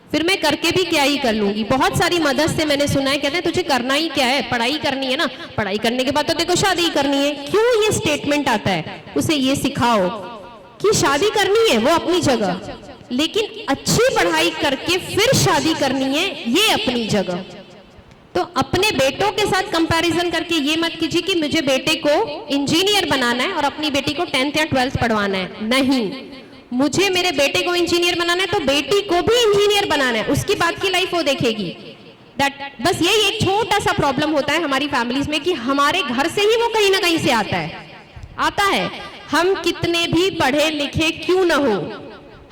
Speaker 3: फिर मैं करके भी क्या ही कर लूंगी। बहुत सारी मदर्स से मैंने सुना है, कहते हैं तुझे करना ही क्या है, पढ़ाई करनी है ना, पढ़ाई करने के बाद तो देखो शादी करनी है। क्यों ये स्टेटमेंट आता है? उसे ये सिखाओ कि शादी करनी है वो अपनी जगह, लेकिन अच्छी पढ़ाई करके फिर शादी करनी है ये अपनी जगह। तो अपने बेटों के साथ कंपैरिजन करके ये मत कीजिए कि मुझे बेटे को इंजीनियर बनाना है और अपनी बेटी को 10th या 12th पढ़वाना है। नहीं, मुझे मेरे बेटे को इंजीनियर बनाना है तो बेटी को भी इंजीनियर बनाना है, उसकी बात की लाइफ वो देखेगी। दैट बस यही एक छोटा सा प्रॉब्लम होता है हमारी फैमिलीज में कि हमारे घर से ही वो कहीं ना कहीं से आता है। हम कितने भी पढ़े लिखे क्यों ना हो,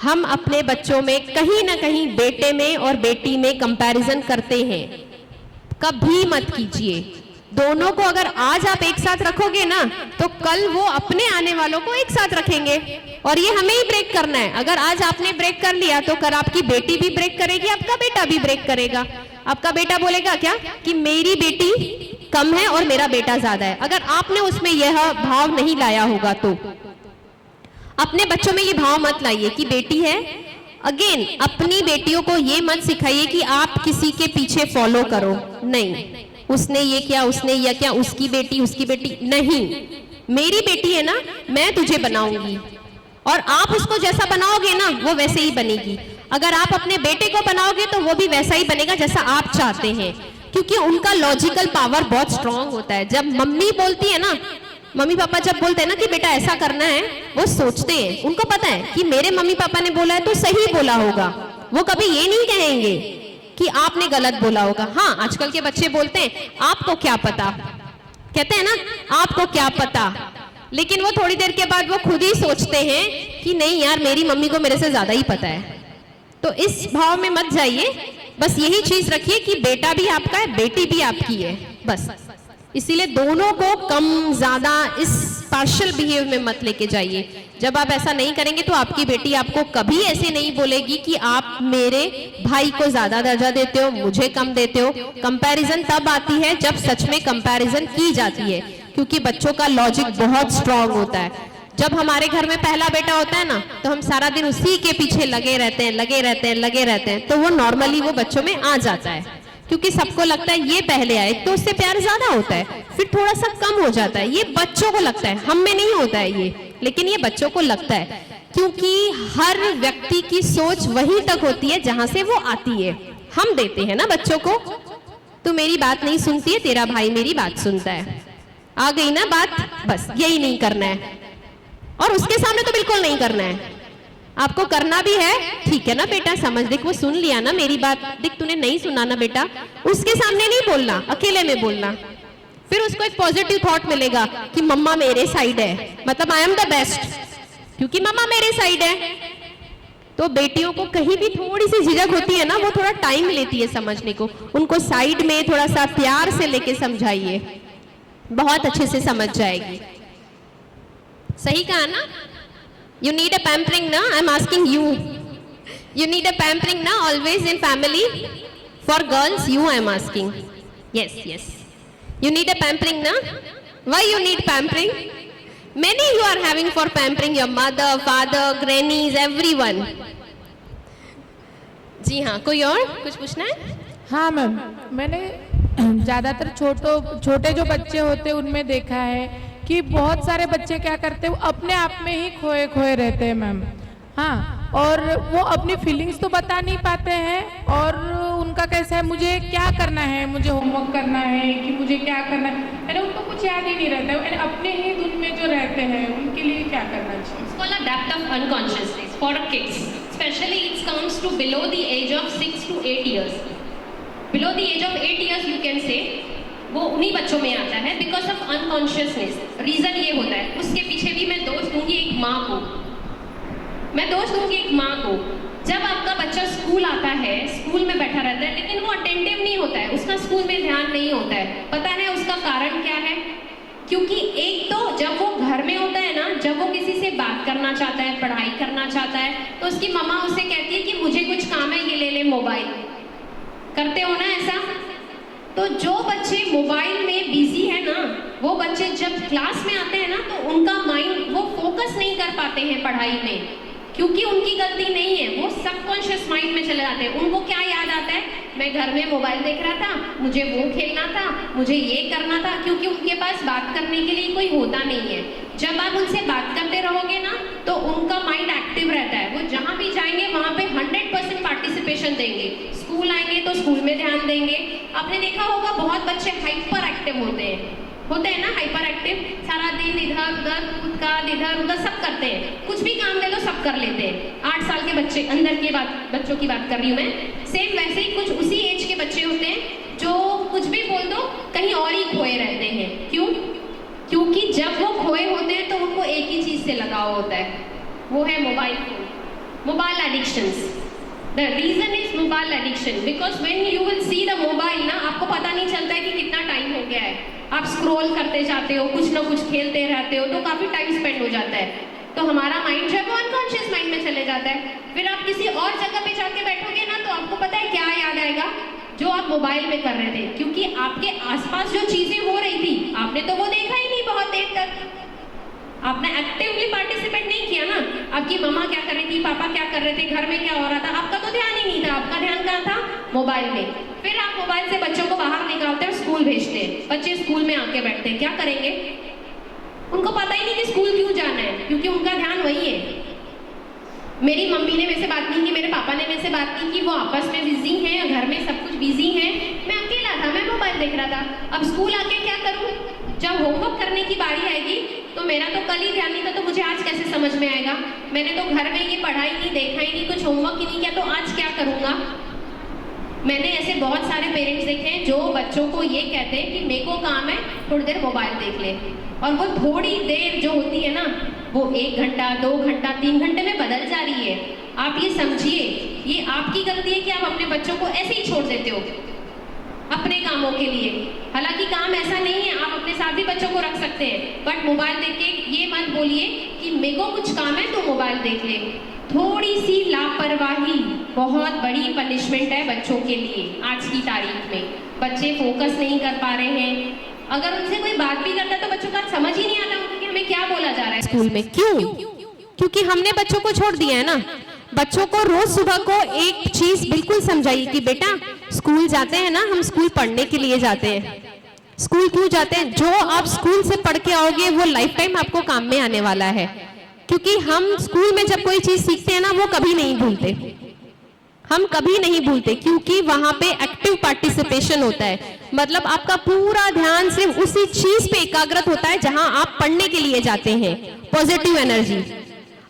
Speaker 3: हम अपने बच्चों में कहीं ना कहीं बेटे में और बेटी में कंपैरिजन करते हैं। कभी मत कीजिए। दोनों को अगर आज आप एक साथ रखोगे ना तो कल वो अपने आने वालों को एक साथ रखेंगे और ये हमें ही ब्रेक करना है। अगर आज आपने ब्रेक कर लिया तो कल आपकी बेटी भी ब्रेक करेगी, आपका बेटा भी ब्रेक करेगा। आपका बेटा बोलेगा क्या कि मेरी बेटी कम है और मेरा बेटा ज्यादा है। अगर आपने उसमें यह भाव नहीं लाया होगा तो अपने बच्चों में ये भाव मत लाइए कि बेटी है। अगेन अपनी बेटियों को ये मत सिखाइए कि आप किसी के पीछे फॉलो करो। नहीं, उसने ये किया, उसने ये किया, उसकी बेटी नहीं, मेरी बेटी है ना, मैं तुझे बनाऊंगी और आप उसको जैसा बनाओगे ना वो वैसे ही बनेगी। अगर आप अपने बेटे को बनाओगे तो वो भी वैसा ही बनेगा जैसा आप चाहते हैं, क्योंकि उनका लॉजिकल पावर बहुत स्ट्रांग होता है। जब मम्मी बोलती है ना, मम्मी पापा जब बोलते हैं ना कि बेटा ऐसा करना है, वो सोचते हैं, उनको पता है कि मेरे मम्मी पापा ने बोला है तो सही बोला होगा। वो कभी ये नहीं कहेंगे कि आपने गलत बोला होगा। हाँ, आजकल के बच्चे बोलते हैं आपको क्या पता, कहते हैं ना आपको क्या पता, लेकिन वो थोड़ी देर के बाद वो खुद ही सोचते हैं कि नहीं यार मेरी मम्मी को मेरे से ज्यादा ही पता है। तो इस भाव में मत जाइए, बस यही चीज रखिए कि बेटा भी आपका है, बेटी भी आपकी है, बस। इसीलिए दोनों को कम ज्यादा इस पार्शियल बिहेव में मत लेके जाइए। जब आप ऐसा नहीं करेंगे तो आपकी बेटी आपको कभी ऐसे नहीं बोलेगी कि आप मेरे भाई को ज्यादा दर्जा देते हो, मुझे कम देते हो। कंपैरिजन तब आती है जब सच में कंपैरिजन की जाती है, क्योंकि बच्चों का लॉजिक बहुत स्ट्रांग होता है। जब हमारे घर में पहला बेटा होता है ना तो हम सारा दिन उसी के पीछे लगे रहते हैं, तो वो नॉर्मली वो बच्चों में आ जाता है, क्योंकि सबको लगता है ये पहले आए तो उससे प्यार ज्यादा होता है, फिर थोड़ा सा कम हो जाता है। ये बच्चों को लगता है, हम में नहीं होता है ये, लेकिन ये बच्चों को लगता है, क्योंकि हर व्यक्ति की सोच वहीं तक होती है जहां से वो आती है। हम देते हैं ना बच्चों को, तू मेरी बात नहीं सुनती है, तेरा भाई मेरी बात सुनता है, आ गई ना बात, बस यही नहीं करना है। और उसके सामने तो बिल्कुल नहीं करना है। आपको करना भी है, ठीक है ना बेटा, समझ, देख वो सुन लिया ना मेरी बात, देख तूने नहीं सुना ना बेटा, उसके सामने नहीं बोलना, अकेले में बोलना। फिर उसको एक पॉजिटिव थॉट मिलेगा कि मम्मा मेरे साइड है, मतलब आई एम द बेस्ट, क्योंकि मम्मा मेरे साइड है। तो बेटियों को कहीं भी थोड़ी सी झिझक होती है ना, वो थोड़ा टाइम लेती है समझने को। उनको साइड में थोड़ा सा प्यार से लेके समझाइए, बहुत अच्छे से समझ जाएगी। सही कहा ना? You need a pampering na? I'm asking you. You need a pampering na? Always in family. For girls, you I'm asking. Yes, yes. You need a pampering na? Why you need pampering? Many you are having for pampering your mother, father, grannies, everyone. जी हाँ, कोई और कुछ पूछना है?
Speaker 4: हाँ ma'am, मैंने ज़्यादातर छोटे जो बच्चे होते हैं उनमें देखा है कि बहुत सारे बच्चे क्या करते हैं, वो अपने आप में ही खोए रहते हैं मैम। हाँ, और वो अपनी फीलिंग्स तो बता नहीं पाते हैं, और उनका कैसा है, मुझे क्या करना है, मुझे होमवर्क करना है कि मुझे क्या करना है, उनको कुछ याद ही नहीं रहता है, अपने ही धुन में जो रहते हैं उनके लिए क्या करना चाहिए?
Speaker 3: It's called a depth of unconsciousness for kids. Especially it comes to below the age of 6 to 8 years. Below the age of 8 years you can say, वो उन्हीं बच्चों में आता है बिकॉज ऑफ अनकॉन्शियसनेस। रीजन ये होता है, उसके पीछे भी मैं दोष दूंगी एक माँ को, मैं दोष दूंगी एक माँ को। जब आपका बच्चा स्कूल आता है, स्कूल में बैठा रहता है लेकिन वो अटेंटिव नहीं होता है, उसका स्कूल में ध्यान नहीं होता है, पता है उसका कारण क्या है? क्योंकि एक तो जब वो घर में होता है ना, जब वो किसी से बात करना चाहता है, पढ़ाई करना चाहता है, तो उसकी मम्मा उससे कहती है कि मुझे कुछ काम है, ये ले ले मोबाइल। करते हो ना ऐसा? तो जो बच्चे मोबाइल में बिजी है ना, वो बच्चे जब क्लास में आते हैं ना, तो उनका माइंड वो फोकस नहीं कर पाते हैं पढ़ाई में, क्योंकि उनकी गलती नहीं है, वो सबकॉन्शियस माइंड में चले जाते हैं। उनको क्या याद आता है? मैं घर में मोबाइल देख रहा था, मुझे वो खेलना था, मुझे ये करना था, क्योंकि उनके पास बात करने के लिए कोई होता नहीं है। जब आप उनसे बात करते रहोगे ना, तो उनका माइंड एक्टिव रहता है, वो जहाँ भी जाएंगे वहाँ पे 100% पार्टिसिपेशन देंगे। स्कूल आएंगे तो स्कूल में ध्यान देंगे। आपने देखा होगा बहुत बच्चे हाइपर एक्टिव होते हैं ना, हाइपर एक्टिव, सारा दिन इधर उधर कूद इधर उधर सब करते हैं, कुछ भी काम दे दो सब कर लेते हैं। 8 साल के बच्चे, अंदर के बच्चों की बात कर रही हूँ मैं। सेम वैसे ही कुछ उसी एज के बच्चे होते हैं जो कुछ भी बोल दो कहीं और ही खोए रहते हैं। क्यों? क्योंकि जब वो खोए होते हैं तो उनको एक ही चीज से लगाव होता है, वो है mobile phone, mobile addictions. The reason is mobile addiction, because when you will see the mobile ना, आपको पता नहीं चलता है कि कितना टाइम हो गया है। आप स्क्रॉल करते जाते हो, कुछ ना कुछ खेलते रहते हो, तो काफी टाइम स्पेंड हो जाता है। तो हमारा माइंड जो है वो अनकॉन्शियस माइंड में चले जाता है। फिर आप किसी और जगह पे जाके बैठोगे ना, तो आपको पता है क्या याद आएगा? जो आप मोबाइल में कर रहे थे, क्योंकि आपके आसपास जो चीजें हो रही थी आपने तो वो देखा ही नहीं बहुत देर तक, आपने एक्टिवली पार्टिसिपेट नहीं किया ना। आपकी मम्मा क्या कर रही थी, पापा क्या कर रहे थे, घर में क्या हो रहा था, आपका तो ध्यान ही नहीं था। आपका ध्यान कहाँ था? मोबाइल में। फिर आप मोबाइल से बच्चों को बाहर निकालते हैं और स्कूल भेजते हैं। बच्चे स्कूल में आके बैठते हैं, क्या करेंगे? उनको पता ही नहीं कि स्कूल क्यों जाना है, क्योंकि उनका ध्यान वही है। मेरी मम्मी ने मेरे से बात नहीं की, मेरे पापा ने मेरे से बात की कि वो आपस में बिजी हैं, घर में सब कुछ बिजी है, मैं अकेला था, मैं मोबाइल देख रहा था। अब स्कूल आके क्या करूँ? जब होमवर्क करने की बारी आएगी तो मेरा तो कल ही ध्यान नहीं था, तो मुझे आज कैसे समझ में आएगा? मैंने तो घर में ये पढ़ाई नहीं, देखा ही नहीं, कुछ होमवर्क ही नहीं किया, तो आज क्या करूँगा? मैंने ऐसे बहुत सारे पेरेंट्स देखे हैं जो बच्चों को ये कहते हैं कि मेरे को काम है थोड़ी देर मोबाइल देख ले, और वो थोड़ी देर जो होती है ना, वो 1 घंटा 2 घंटा 3 घंटे में बदल जा रही है। आप ये समझिए, ये आपकी गलती है कि आप अपने बच्चों को ऐसे ही छोड़ देते हो अपने कामों के लिए। हालांकि काम ऐसा नहीं है, आप अपने साथ भी बच्चों को रख सकते हैं, बट मोबाइल देख के ये मत बोलिए कि मेरे को कुछ काम है तो मोबाइल देख ले। थोड़ी सी लापरवाही बहुत बड़ी पनिशमेंट है बच्चों के लिए। आज की तारीख में बच्चे फोकस नहीं कर पा रहे हैं, अगर उनसे कोई बात भी करता है तो बच्चों का समझ ही नहीं आता उनको कि हमें क्या बोला जा रहा है स्कूल में। क्यों? क्योंकि हमने बच्चों को छोड़ दिया है ना। बच्चों को रोज सुबह को एक चीज बिल्कुल समझाइए कि बेटा स्कूल जाते हैं ना, हम स्कूल पढ़ने के लिए जाते हैं। स्कूल क्यों जाते हैं? जो आप स्कूल से पढ़ के आओगे वो लाइफ टाइम आपको काम में आने वाला है, क्योंकि हम स्कूल में जब कोई चीज सीखते हैं ना, वो कभी नहीं भूलते, हम कभी नहीं भूलते, क्योंकि वहां पे एक्टिव पार्टिसिपेशन होता है। मतलब आपका पूरा ध्यान सिर्फ उसी चीज पे एकाग्रत होता है जहां आप पढ़ने के लिए जाते हैं। पॉजिटिव एनर्जी,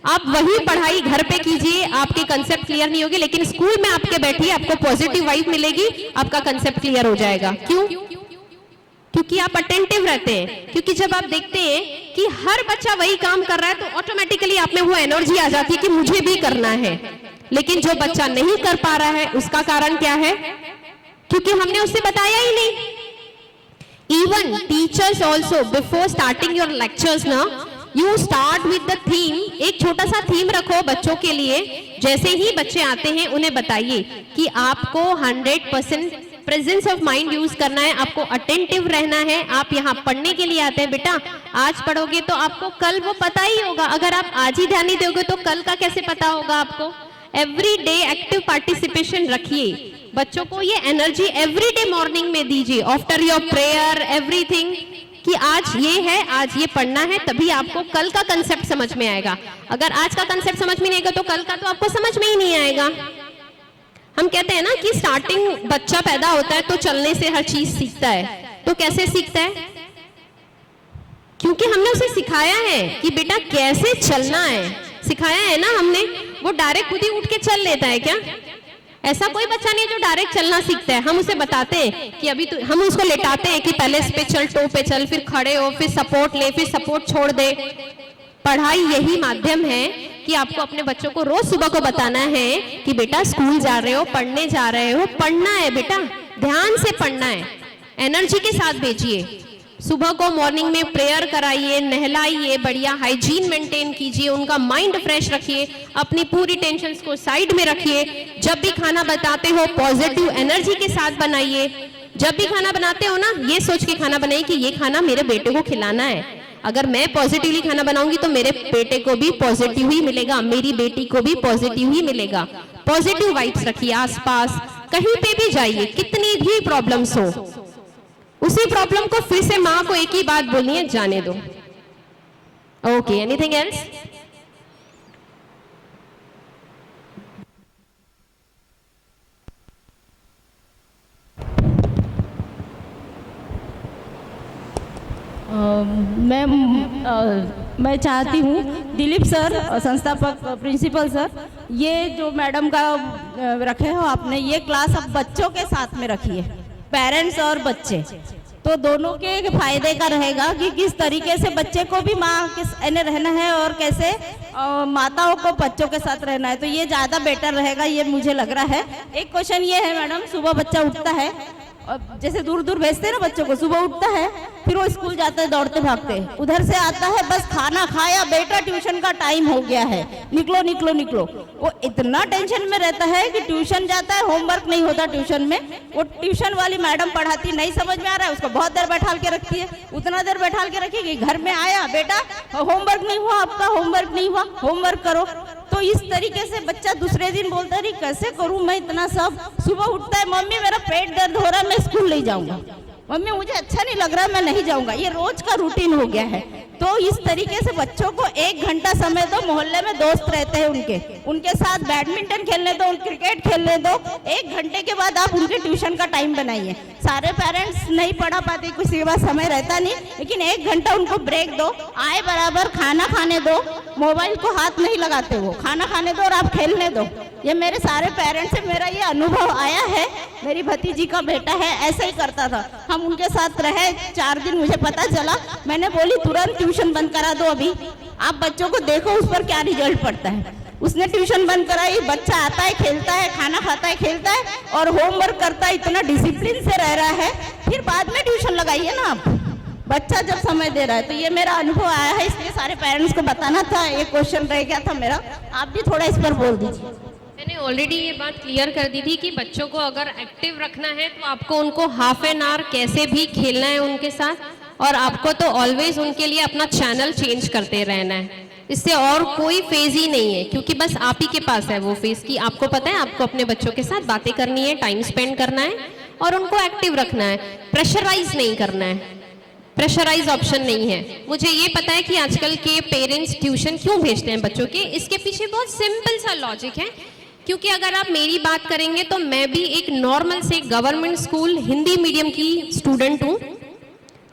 Speaker 3: आप वही पढ़ाई घर पे कीजिए, आपके कंसेप्ट क्लियर नहीं होगी, लेकिन स्कूल में आपके बैठिए, आपको पॉजिटिव वाइब मिलेगी, आपका कंसेप्ट क्लियर हो जाएगा। क्यों? क्योंकि आप अटेंटिव रहते हैं। क्योंकि जब आप देखते हैं कि हर बच्चा वही काम कर रहा है, तो ऑटोमेटिकली आप में वो एनर्जी आ जाती है कि मुझे भी करना है। लेकिन जो बच्चा नहीं कर पा रहा है, उसका कारण क्या है? क्योंकि हमने उसे बताया ही नहीं। Even teachers also before starting your lectures ना, you start with the theme. एक छोटा सा थीम रखो बच्चों के लिए। जैसे ही बच्चे आते हैं उन्हें बताइए कि आपको 100% प्रेजेंस ऑफ माइंड यूज करना है, आपको अटेंटिव रहना है। आप यहाँ पढ़ने के लिए आते हैं बेटा, आज पढ़ोगे तो आपको कल वो पता ही होगा। अगर आप आज ही ध्यान नहीं दोगे तो कल का कैसे पता होगा आपको? एवरी डे एक्टिव पार्टिसिपेशन रखिए। बच्चों को ये एनर्जी एवरी डे मॉर्निंग में दीजिए, आफ्टर योर प्रेयर एवरीथिंग, कि आज ये है, आज ये पढ़ना है, तभी आपको कल का कंसेप्ट समझ में आएगा। अगर आज का कंसेप्ट समझ में नहीं आएगा तो कल का तो आपको समझ में ही नहीं आएगा। हम कहते हैं ना कि स्टार्टिंग बच्चा पैदा होता है तो चलने से हर चीज सीखता है। तो कैसे सीखता है? क्योंकि हमने उसे सिखाया है कि बेटा कैसे चलना है, सिखाया है ना हमने। वो डायरेक्ट खुद ही उठ के चल लेता है क्या? ऐसा कोई बच्चा नहीं है जो डायरेक्ट चलना सीखता है। हम उसे बताते हैं कि अभी तो हम उसको लेटाते हैं कि पहले इस पे चल, टो पे चल, फिर खड़े हो, फिर सपोर्ट ले, फिर सपोर्ट छोड़ दे। पढ़ाई यही माध्यम है कि आपको अपने बच्चों को रोज सुबह को बताना है कि बेटा स्कूल जा रहे हो, पढ़ने जा रहे हो, पढ़ना है बेटा, ध्यान से पढ़ना है, एनर्जी के साथ भेजिए। सुबह को मॉर्निंग में प्रेयर कराइए, नहलाइए, बढ़िया हाइजीन मेंटेन कीजिए, उनका माइंड फ्रेश रखिए, अपनी पूरी टेंशन्स को साइड में रखिए। जब भी खाना बनाते हो पॉजिटिव एनर्जी के साथ बनाइए। जब भी खाना बनाते हो ना, ये सोच के खाना बनाइए कि ये खाना मेरे बेटे को खिलाना है। अगर मैं पॉजिटिवली खाना बनाऊंगी तो मेरे बेटे को भी पॉजिटिव ही मिलेगा, मेरी बेटी को भी पॉजिटिव ही मिलेगा। पॉजिटिव वाइब्स रखिए आसपास, कहीं पे भी जाइए, कितनी भी प्रॉब्लम्स हो, उसी प्रॉब्लम को फिर से माँ को एक ही बात बोलनी है, जाने दो। Okay, anything else?
Speaker 5: मैं चाहती हूँ दिलीप सर, संस्थापक प्रिंसिपल सर, ये जो मैडम का रखे हो आपने, ये क्लास अब बच्चों के साथ में रखिए, पेरेंट्स और बच्चे, तो दोनों के फायदे का रहेगा कि किस तरीके से बच्चे को भी माँ के रहना है और कैसे माताओं को बच्चों के साथ रहना है, तो ये ज़्यादा बेटर रहेगा, ये मुझे लग रहा है। एक क्वेश्चन ये है मैडम, सुबह बच्चा उठता है, जैसे दूर दूर भेजते हैं ना बच्चों को, सुबह उठता है, फिर वो स्कूल जाते हैं दौड़ते भागते, उधर से आता है, बस खाना खाया, बेटा ट्यूशन का टाइम हो गया है, निकलो निकलो निकलो। वो इतना टेंशन में रहता है कि ट्यूशन जाता है, होमवर्क नहीं होता ट्यूशन में, वो ट्यूशन वाली मैडम पढ़ाती, नहीं समझ में आ रहा है, उसको बहुत देर बैठाल के रखती है, उतना देर बैठाल के रखी कि घर में आया, बेटा होमवर्क नहीं हुआ आपका, होमवर्क नहीं हुआ, होमवर्क करो। तो इस तरीके से बच्चा दूसरे दिन बोलता है कैसे करूं मैं इतना सब। सुबह उठता है, मम्मी मेरा पेट दर्द हो रहा है, मैं स्कूल नहीं जाऊंगा, मम्मी मुझे अच्छा नहीं लग रहा, मैं नहीं जाऊंगा। ये रोज का रूटीन हो गया है। तो इस तरीके से बच्चों को 1 घंटा समय दो, मोहल्ले में दोस्त रहते हैं उनके साथ बैडमिंटन खेलने दो, क्रिकेट खेलने दो। 1 घंटे के बाद आप उनके ट्यूशन का टाइम बनाइए। सारे पेरेंट्स नहीं पढ़ा पाते, किसी के पास समय रहता नहीं, लेकिन 1 घंटा उनको ब्रेक दो, आए बराबर खाना खाने दो, मोबाइल को हाथ नहीं लगाते, वो खाना खाने दो और आप खेलने दो। ये मेरे सारे पेरेंट्स से मेरा ये अनुभव आया है। मेरी भतीजी का बेटा है, ऐसे ही करता था, हम उनके साथ रहे 4 दिन, मुझे पता चला, मैंने बोली तुरंत ट्यूशन बंद करा दो, अभी आप बच्चों को देखो उस पर क्या रिजल्ट पड़ता है। उसने ट्यूशन बंद कराई, बच्चा आता है, खेलता है, खाना खाता है, खेलता है और होमवर्क करता है, इतना डिसिप्लिन से रह रहा है। फिर बाद में ट्यूशन लगाइए ना आप, बच्चा जब समय दे रहा है। तो ये मेरा अनुभव आया है, इसलिए सारे पेरेंट्स को बताना था, ये क्वेश्चन रह गया था मेरा, आप भी थोड़ा इस पर बोल दीजिए।
Speaker 3: मैंने ऑलरेडी ये बात क्लियर कर दी थी कि बच्चों को अगर एक्टिव रखना है तो आपको उनको ½ एन आवर कैसे भी खेलना है उनके साथ, और आपको तो ऑलवेज उनके लिए अपना चैनल चेंज करते रहना है। इससे और कोई फेज ही नहीं है, क्योंकि बस आप ही के पास है वो फेज कि आपको पता है आपको अपने बच्चों के साथ बातें करनी है, टाइम स्पेंड करना है और उनको एक्टिव रखना है, प्रेशराइज नहीं करना है। प्रेशराइज ऑप्शन नहीं है। मुझे ये पता है कि आजकल के पेरेंट्स ट्यूशन क्यों भेजते हैं बच्चों के, इसके पीछे बहुत सिंपल सा लॉजिक है। क्योंकि अगर आप मेरी बात करेंगे तो मैं भी एक नॉर्मल से गवर्नमेंट स्कूल हिंदी मीडियम की स्टूडेंट हूँ,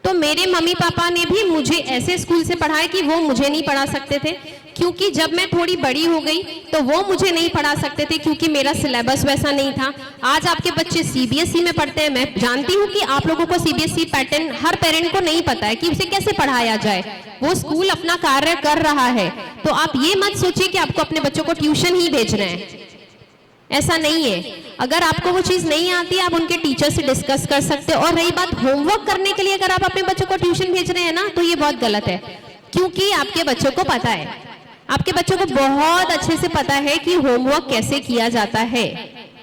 Speaker 3: तो मेरे मम्मी पापा ने भी मुझे ऐसे स्कूल से पढ़ाया कि वो मुझे नहीं पढ़ा सकते थे, क्योंकि जब मैं थोड़ी बड़ी हो गई तो वो मुझे नहीं पढ़ा सकते थे क्योंकि मेरा सिलेबस वैसा नहीं था। आज आपके बच्चे सीबीएसई में पढ़ते हैं, मैं जानती हूँ कि आप लोगों को सीबीएसई पैटर्न हर पेरेंट को नहीं पता है कि उसे कैसे पढ़ाया जाए। वो स्कूल अपना कार्य कर रहा है, तो आप ये मत सोचिए कि आपको अपने बच्चों को ट्यूशन ही भेजना है, ऐसा नहीं है। अगर आपको वो चीज नहीं आती आप उनके टीचर से डिस्कस कर सकते हो। और रही बात होमवर्क करने के लिए, अगर आप अपने बच्चों को ट्यूशन भेज रहे हैं ना, तो ये बहुत गलत है, क्योंकि आपके बच्चों को पता है, आपके बच्चों को बहुत अच्छे से पता है कि होमवर्क कैसे किया जाता है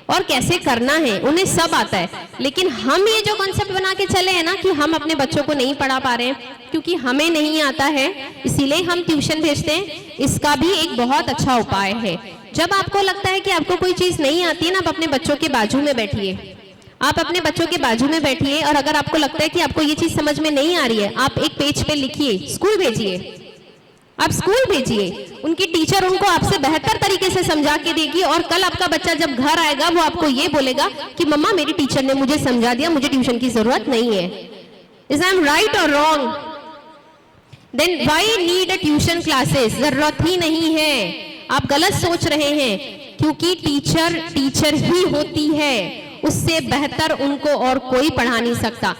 Speaker 3: और कैसे करना है, उन्हें सब आता है। लेकिन हम ये जो कॉन्सेप्ट बना के चले हैं ना कि हम अपने बच्चों को नहीं पढ़ा पा रहे हैं क्योंकि हमें नहीं आता है, इसीलिए हम ट्यूशन भेजते हैं, इसका भी एक बहुत अच्छा उपाय है। जब आपको लगता है कि आपको कोई चीज नहीं आती है ना, आप अपने बच्चों के बाजू में बैठिए, आप अपने बच्चों के बाजू में बैठिए, और अगर आपको लगता है कि आपको ये चीज समझ में नहीं आ रही है, आप एक पेज पे लिखिए, स्कूल भेजिए, आप स्कूल भेजिए, उनकी टीचर उनको आपसे बेहतर तरीके से समझा के देगी। और कल आपका बच्चा जब घर आएगा वो आपको ये बोलेगा कि मम्मा मेरी टीचर ने मुझे समझा दिया, मुझे ट्यूशन की जरूरत नहीं है। Is I am right or wrong? Then why need a tuition classes? जरूरत ही नहीं है। आप गलत सोच रहे हैं, क्योंकि टीचर टीचर ही होती है, उससे बेहतर उनको और कोई पढ़ा नहीं सकता।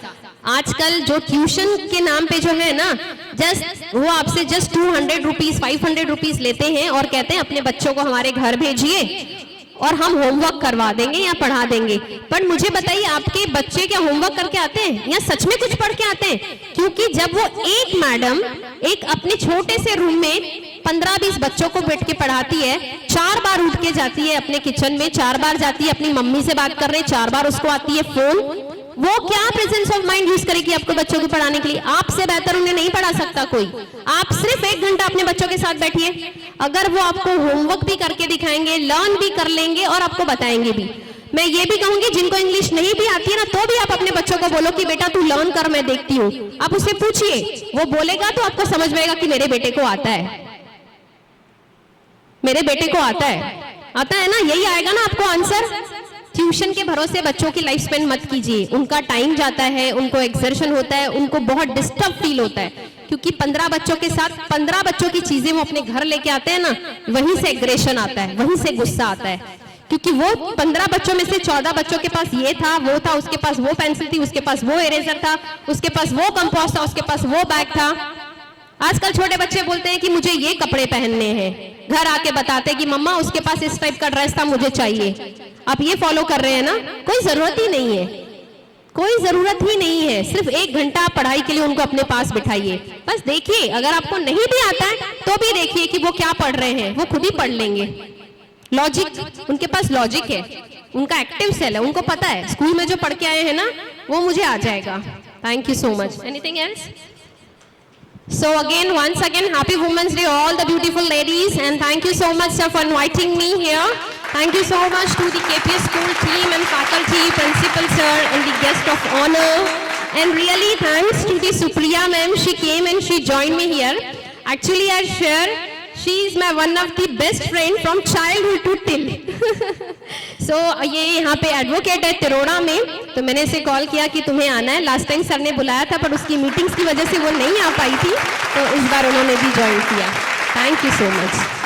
Speaker 3: आजकल जो ट्यूशन के नाम पे जो है ना, जस्ट वो आपसे जस्ट 200 रुपीज 500 रुपीज लेते हैं और कहते हैं अपने बच्चों को हमारे घर भेजिए और हम होमवर्क करवा देंगे या पढ़ा देंगे। पर मुझे बताइए, आपके बच्चे क्या होमवर्क करके आते हैं या सच में कुछ पढ़ के आते हैं? क्योंकि जब वो एक मैडम एक अपने छोटे से रूम में 15-20 बच्चों को बैठ के पढ़ाती है, 4 बार उठ के जाती है अपने किचन में, 4 बार जाती है अपनी मम्मी से बात करने, 4 बार उसको आती है फोन, वो क्या प्रेजेंस ऑफ माइंड यूज करेगी आपको बच्चों को पढ़ाने के लिए? आपसे बेहतर उन्हें नहीं पढ़ा सकता कोई। आप सिर्फ 1 घंटा अपने बच्चों के साथ बैठिए, अगर वो आपको होमवर्क भी करके दिखाएंगे, लर्न भी कर लेंगे और आपको बताएंगे भी। मैं ये भी कहूंगी, जिनको इंग्लिश नहीं भी आती है ना, तो भी आप अपने बच्चों को बोलो कि बेटा तू लर्न कर, मैं देखती हूँ। आप उससे पूछिए, वो बोलेगा तो आपको समझ में आएगा कि मेरे बेटे को आता है, मेरे बेटे को आता है ना, यही आएगा ना आपको आंसर। ट्यूशन के भरोसे बच्चों की लाइफ स्पेंड मत कीजिए, उनका टाइम जाता है, उनको एक्सर्शन होता है, उनको बहुत डिस्टर्ब फील होता है, क्योंकि 15 बच्चों के साथ 15 बच्चों की चीजें वो अपने घर लेके आते हैं ना, वहीं से एग्रेशन आता है, वहीं से गुस्सा आता है। क्योंकि वो 15 बच्चों में से 14 बच्चों के पास ये था, वो था, उसके पास वो पेंसिल थी, उसके पास वो इरेजर था, उसके पास वो कंपास था, उसके पास वो बैग था। आजकल छोटे बच्चे बोलते हैं कि मुझे ये कपड़े पहनने हैं, घर आके बताते हैं कि मम्मा उसके पास इस टाइप का ड्रेस था, मुझे चाहिए। आप ये फॉलो कर रहे हैं ना? कोई जरूरत ही नहीं है, कोई जरूरत ही नहीं है। सिर्फ 1 घंटा पढ़ाई के लिए उनको अपने पास बिठाइए, बस देखिए। अगर आपको नहीं भी आता है तो भी देखिए कि वो क्या पढ़ रहे हैं, वो खुद ही पढ़ लेंगे। लॉजिक, उनके पास लॉजिक है, उनका एक्टिव सेल है, उनको पता है स्कूल में जो पढ़ के आए हैं ना, वो मुझे आ जाएगा। Thank you so much. Anything else? So again, once again, happy Women's Day, all the beautiful ladies, and thank you so much, sir, for inviting me here. Thank you so much to the KPS school team and faculty, principal sir, and the guest of honor. And really, thanks to the Supriya ma'am. She came and she joined me here. Actually, I share, she is my one of the best friend from childhood to till. So ये यहाँ पे advocate है तिरोड़ा में, तो मैंने इसे call किया कि तुम्हें आना है। लास्ट टाइम सर ने बुलाया था, पर उसकी मीटिंग्स की वजह से वो नहीं आ पाई थी, तो इस बार उन्होंने भी ज्वाइन किया। Thank you so much.